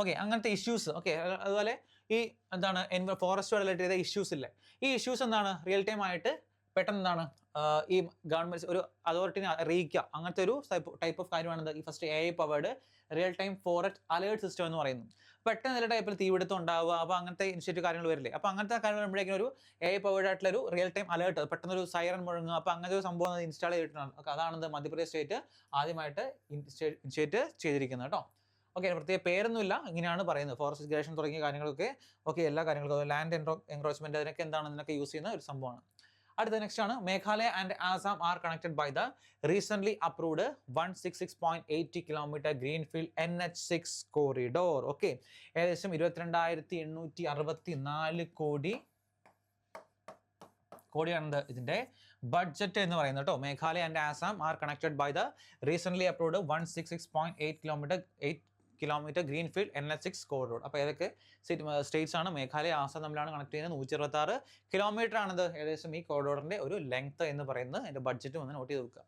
ഓക്കെ അങ്ങനത്തെ ഇഷ്യൂസ് ഓക്കെ അതുപോലെ ഈ എന്താണ് ഫോറസ്റ്റ് റിലേറ്റഡ് ചെയ്ത ഇഷ്യൂസ് ഇല്ലേ ഈ ഇഷ്യൂസ് എന്താണ് റിയൽ ടൈം ആയിട്ട് പെട്ടെന്ന് എന്താണ് ഈ ഗവൺമെന്റ് ഒരു അതോറിറ്റിനെ അറിയിക്കുക അങ്ങനത്തെ ഒരു ടൈപ്പ് ഓഫ് കാര്യമാണ് ഈ first AI powered real time forest alert system എന്ന് പറയുന്നത്. പെട്ടെന്ന് ചില ടൈപ്പിൽ തീപിടുത്തം ഉണ്ടാവുക, അപ്പോൾ അങ്ങനത്തെ ഇനിഷ്യേറ്റീവ് കാര്യങ്ങൾ വരില്ലേ. അപ്പോൾ അങ്ങനത്തെ കാര്യങ്ങൾ വരുമ്പോഴേക്കും ഒരു AI പവേർഡ് ആയിട്ടുള്ള ഒരു റിയൽ ടൈം അലേർട്ട്, പെട്ടെന്നൊരു സൈറൻ മുഴങ്ങുക, അപ്പോൾ അങ്ങനത്തെ ഒരു സംഭവം ഇൻസ്റ്റാൾ ചെയ്തിട്ടാണ്. അതാണ് മധ്യപ്രദേശ് സ്റ്റേറ്റ് ആദ്യമായിട്ട് ഇനിഷ്യേറ്റ് ചെയ്തിരിക്കുന്നത് കേട്ടോ. ഓക്കെ, പ്രത്യേക പേരൊന്നുമില്ല, ഇങ്ങനെയാണ് പറയുന്നത്. ഫോറസ്റ്റ് ഗ്രേഷൻ തുടങ്ങിയ കാര്യങ്ങളൊക്കെ എല്ലാ കാര്യങ്ങൾക്കും ലാൻഡ് എൻക്രോച്ച്മെന്റ് അതിനൊക്കെ എന്താണ് ഇതിനൊക്കെ യൂസ് ചെയ്യുന്ന ഒരു സംഭവമാണ്. അടുത്ത നെക്സ്റ്റ് ആണ് Meghalaya and Assam are connected by the recent approved 166.80 kilometre greenfield NH6 corridor. Okay, ഏകദേശം 22,864 കോടിയാണ് ഇതിന്റെ ബഡ്ജറ്റ് എന്ന് പറയുന്നത് കേട്ടോ. Meghalaya and Assam are connected by the recent approved 166.8 kilometre greenfield NH6 corridor. അപ്പോൾ ഏതൊക്കെ സ്റ്റേറ്റ്സ് ആണ്? മേഘാലയ, ആസാം തമ്മിലാണ് കണക്ട് ചെയ്യുന്നത്. 126 കിലോമീറ്റർ ആണത് ഏകദേശം ഈ കോറിഡോറിന്റെ ഒരു ലെങ്ത് എന്ന് പറയുന്നത്. അതിന്റെ ബഡ്ജറ്റ് ഒന്ന് നോട്ട് ചെയ്ത് വെക്കുക.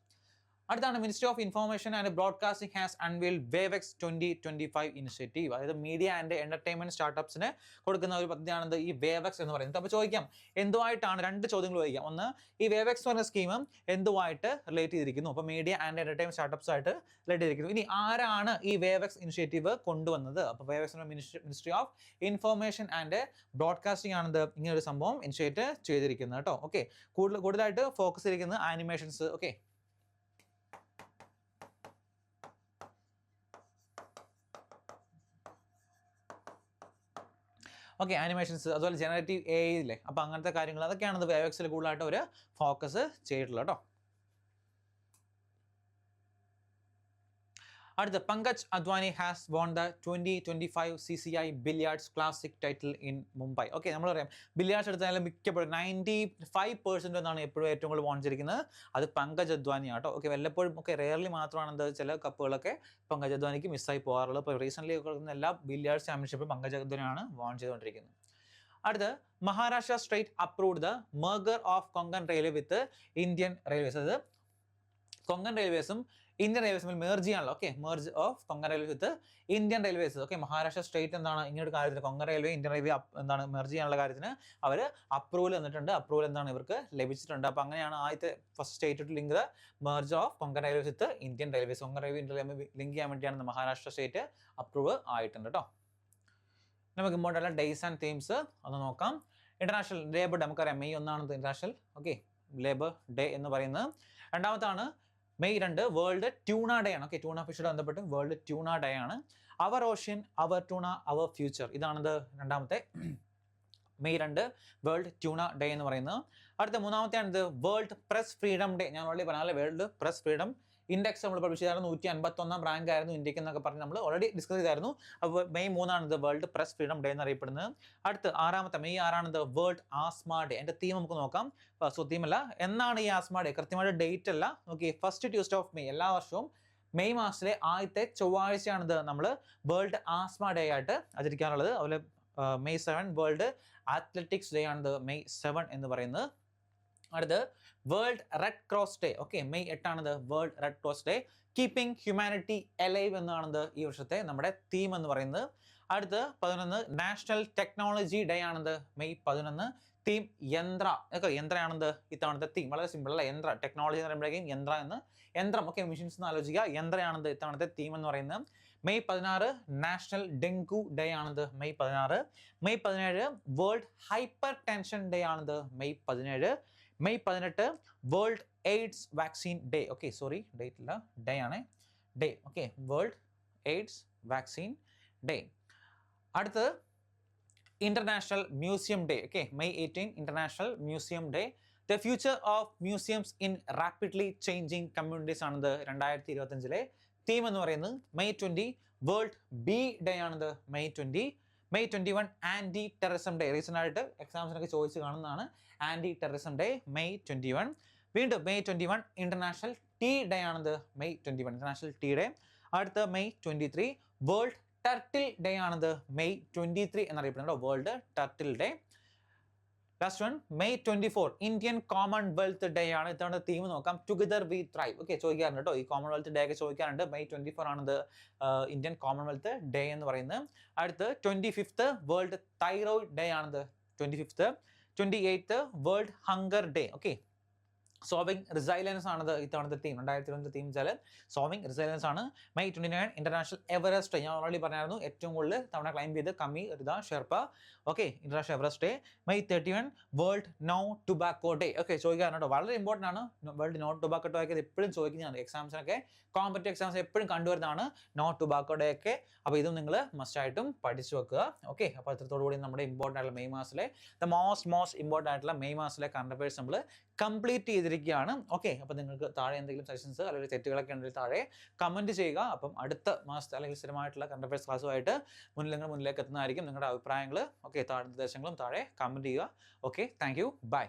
അടുത്താണ് ministry of information and broadcasting has unveiled WaveX 2025 initiative. അതായത് മീഡിയ ആൻഡ് എന്റർടൈൻമെന്റ് സ്റ്റാർട്ടപ്സിന് കൊടുക്കുന്ന ഒരു പദ്ധതിയാണിത് ഈ വേവെക്സ് എന്ന് പറയുന്നത്. അപ്പോൾ ചോദിക്കാം എന്തുമായിട്ടാണ്, രണ്ട് ചോദ്യങ്ങൾ ചോദിക്കാം. ഒന്ന്, ഈ വേവെക്സ് എന്ന് പറയുന്ന സ്കീം എന്തുമായിട്ട് റിലേറ്റ് ചെയ്തിരിക്കുന്നു? അപ്പോൾ മീഡിയ ആൻഡ് എന്റർടൈൻമെന്റ് സ്റ്റാർട്ടപ്സ് ആയിട്ട് റിലേറ്റ് ചെയ്തിരിക്കുന്നു. ഇനി ആരാണ് ഈ വേവെക്സ് ഇനിഷ്യേറ്റീവ് കൊണ്ടുവന്നത്? അപ്പോൾ WaveX ministry of information and broadcasting ആണിത് ഇങ്ങനെ ഒരു സംഭവം ഇനിഷ്യേറ്റ് ചെയ്തിരിക്കുന്നത് കേട്ടോ. ഓക്കെ, കൂടുതലായിട്ട് ഫോക്കസ് ചെയ്തിരിക്കുന്നത് ആനിമേഷൻസ്. ഓക്കെ, ആനിമേഷൻസ്, അതുപോലെ ജനറേറ്റീവ് AI ഇല്ലേ, അപ്പോൾ അങ്ങനത്തെ കാര്യങ്ങൾ അതൊക്കെയാണ് വേവെക്സിൽ കൂടുതലായിട്ട് ഒരു ഫോക്കസ് ചെയ്തിട്ടുള്ളത് കേട്ടോ. അടുത്ത, Pankaj Advani has won the 2025 CCI billiards classic title in Mumbai. Okay, നമ്മൾ പറയാം ബില്യാർഡ്സ് എടുത്താലും മിക്കപ്പോഴും 95% എന്നാണ് എപ്പോഴും ഏറ്റവും കൂടുതൽ വോൺ ചെയ്തിരിക്കുന്നത് അത് പങ്കജ് അദ്വാനി ആട്ടോ. ഓക്കെ, വല്ലപ്പോഴും റെയർലി മാത്രമാണ് ചില കപ്പുകളൊക്കെ പങ്കജ് അദ്വാനിക്ക് മിസ്സായി പോകാറുള്ളത്. ഇപ്പോൾ റീസെൻ്റ്ലി കൊടുക്കുന്ന എല്ലാ ബില്യാർഡ്സ് ചാമ്പ്യൻഷിപ്പും പങ്കജ് അദ്വാനിയാണ് വോൺ ചെയ്തുകൊണ്ടിരിക്കുന്നത്. അടുത്ത്, Maharashtra state approved the merger of Konkan railway with Indian railways. അത് കൊങ്കൺ റെയിൽവേസും ഇന്ത്യൻ റെയിൽവേസ് മെർജ് ചെയ്യാണല്ലോ. Okay, merge of Konkan railway with Indian railways. Okay, Maharashtra state എന്താണ് ഇങ്ങനെ ഒരു കാര്യത്തിന് കൊങ്കൺ റെയിൽവേ ഇന്ത്യൻ റെയിൽവേ എന്താണ് മെർജ് ചെയ്യാനുള്ള കാര്യത്തിന് അവർ അപ്രൂവൽ തന്നിട്ടുണ്ട്. അപ്രൂവൽ എന്താണ് ഇവർക്ക് ലഭിച്ചിട്ടുണ്ട്. അപ്പോൾ അങ്ങനെയാണ് ആദ്യത്തെ first state to link the merge of Konkan railways with Indian railways. Konkan railway Indian railway link ചെയ്യാൻ വേണ്ടിയാണ് മഹാരാഷ്ട്ര സ്റ്റേറ്റ് അപ്രൂവ് ആയിട്ടുണ്ട് കേട്ടോ. നമുക്ക് ഇമ്പോർട്ടൻ്റ് ഡേയ്സ് ആൻഡ് തീംസ് ഒന്ന് നോക്കാം. ഇന്റർനാഷണൽ ലേബർ ഡേ, നമുക്കറിയാം മെയ് 1 ഇന്റർനാഷണൽ ലേബർ ഡേ എന്ന് പറയുന്നത്. രണ്ടാമത്താണ് മെയ് 2 വേൾഡ് ട്യൂണ ഡേ ആണ്. ഓക്കെ, ട്യൂണ ഫിഷുമായി ബന്ധപ്പെട്ട് വേൾഡ് ട്യൂണ ഡേ ആണ്. Our ocean, our tuna, our future, ഇതാണത് രണ്ടാമത്തെ മെയ് 2 വേൾഡ് ട്യൂണ ഡേ എന്ന് പറയുന്നത്. അടുത്ത മൂന്നാമത്തെയാണിത് വേൾഡ് പ്രസ് ഫ്രീഡം ഡേ. ഞാൻ ഓൾറെഡി പറഞ്ഞാൽ വേൾഡ് പ്രസ് ഫ്രീഡം ഇൻഡെക്സ് നമ്മൾ പബ്ലിഷ് ചെയ്തായിരുന്നു. 151ാം റാങ്ക് ആയിരുന്നു ഇന്ത്യക്ക് എന്നൊക്കെ പറഞ്ഞ് നമ്മൾ ഓൾറെഡി ഡിസ്കസ് ചെയ്തായിരുന്നു. അപ്പോൾ May 3 world press freedom day എന്നറിയപ്പെടുന്നത്. അടുത്ത് മെയ് 6 വേൾഡ് ആസ്മ ഡേ. എൻ്റെ തീം നമുക്ക് നോക്കാം. സോ തീമല്ല, എന്നാണ് ഈ ആസ്മ ഡേ? കൃത്യമായിട്ട് ഡേറ്റ് അല്ല. Okay, first Tuesday of May, എല്ലാ വർഷവും മെയ് മാസത്തിലെ ആദ്യത്തെ ചൊവ്വാഴ്ചയാണിത് നമ്മൾ വേൾഡ് ആസ്മ ഡേ ആയിട്ട് ആചരിക്കാറുള്ളത്. അതുപോലെ മെയ് 7 വേൾഡ് അത്ലറ്റിക്സ് ഡേ ആണിത് മെയ് 7 എന്ന് പറയുന്നത്. അടുത്ത് world red cross day. Okay, May 8 world red cross day. Keeping humanity alive എന്നാണ് ഈ വർഷത്തെ നമ്മുടെ തീം എന്ന് പറയുന്നത്. അടുത്ത് 11 നാഷണൽ ടെക്നോളജി ഡേ ആണിത് മെയ് 11. തീം യന്ത്ര. ഓക്കെ, യന്ത്രയാണിത് ഇത്തവണത്തെ തീം. വളരെ സിമ്പിൾ അല്ല, യന്ത്ര. ടെക്നോളജി എന്ന് പറയുമ്പോഴേക്കും യന്ത്രം. ഓക്കെ, മെഷീൻസ് എന്ന് ആലോചിക്കുക. യന്ത്രയാണിത് ഇത്തവണത്തെ തീം എന്ന് പറയുന്നത്. മെയ് 16 നാഷണൽ ഡെങ്കു ഡേ ആണിത് May 16. May 17 world hypertension day ആണിത് May 17. May 18 world AIDS vaccine day. Okay, sorry, date ഇല്ല, ഡേ ആണ്, day. Okay, world AIDS vaccine day. അടുത്ത് international museum day. Okay, May 18 international museum day. The future of museums in rapidly changing communities ആണിത് 2025 theme എന്ന് പറയുന്നത്. May 20 world bee day ആണിത് May 20. May 21 anti terrorism day. Recent ആയിട്ട് എക്സാംസിനൊക്കെ ചോദിച്ച് കാണുന്നതാണ് anti terrorism day May 21. വീണ്ടും May 21 international tea day ആണിത് മെയ് 21 ഇന്റർനാഷണൽ ടീ ഡേ. അടുത്ത മെയ് 23 വേൾഡ് ടർട്ടിൽ ഡേ ആണിത് മെയ് 23 എന്നറിയപ്പെടുന്നത് world turtle day. Last one May 24 Indian Commonwealth day ആണ്. ഇത്തവണ തീം നോക്കാം, ടുഗദർ വി ത്രൈവ്. ഓക്കെ, ചോദിക്കാറുണ്ട് കേട്ടോ, ഈ കോമൺവെൽത്ത് ഡേ ഒക്കെ ചോദിക്കാറുണ്ട്. മെയ് 24 ആണിത് ഇന്ത്യൻ കോമൺവെൽത്ത് ഡേ എന്ന് പറയുന്നത്. അടുത്ത് 25th വേൾഡ് തൈറോയിഡ് ഡേ ആണിത് 25th. 28th world hunger day. Okay, sowing resilience ആണ് ഇത്തവണത്തെ തീം. 2020 തീം വെച്ചാൽ സോവിങ് റിസൈലൻസ് ആണ്. May 29 international Everest. ഞാൻ ഓൾറെഡി പറഞ്ഞായിരുന്നു ഏറ്റവും കൂടുതൽ തവണ ക്ലൈംബ് ചെയ്ത് Kami Rita Sherpa. Okay, international Everest day. May 31 world no tobacco day. Okay, ചോദിക്കാറുണ്ട് കേട്ടോ, വളരെ ഇമ്പോർട്ടൻ്റ് ആണ്. വേൾഡ് നോ ടുബാക്കോ ഡേ ഒക്കെ എപ്പോഴും ചോദിക്കുന്നതാണ് എക്സാംസിനൊക്കെ, കോമ്പറ്റീവ് എക്സാംസ് എപ്പോഴും കണ്ടുവരുന്നതാണ് നോ ടുബാക്കോ ഡേ ഒക്കെ. അപ്പോൾ ഇതും നിങ്ങൾ മസ്റ്റ് ആയിട്ടും പഠിച്ചു വെക്കുക. ഓക്കെ, അപ്പോൾ അത്രത്തോടു കൂടി നമ്മുടെ ഇമ്പോർട്ടൻ്റ് ആയിട്ടുള്ള മെയ് മാസത്തിലെ മോസ്റ്റ് ഇമ്പോർട്ടൻ്റ് ആയിട്ടുള്ള മെയ് മാസത്തിലെ കറണ്ട് അഫയേഴ്സ് നമ്മൾ കംപ്ലീറ്റ് ചെയ്തിരിക്കുകയാണ്. ഓക്കെ, അപ്പോൾ നിങ്ങൾക്ക് താഴെ എന്തെങ്കിലും സജഷൻസ് അല്ലെങ്കിൽ തെറ്റുകളൊക്കെ ഉണ്ടെങ്കിൽ താഴെ കമൻറ്റ് ചെയ്യുക. അപ്പം അടുത്ത മാസത്തെ അല്ലെങ്കിൽ സ്ഥിരമായിട്ടുള്ള കറണ്ട് അഫയേഴ്സ് ക്ലാസ്സുമായിട്ട് മുന്നിലേക്ക് എത്തുന്നതായിരിക്കും. നിങ്ങളുടെ അഭിപ്രായങ്ങൾ താഴെ നിർദ്ദേശങ്ങളും താഴെ കമൻറ്റ് ചെയ്യുക. Okay, thank you, by.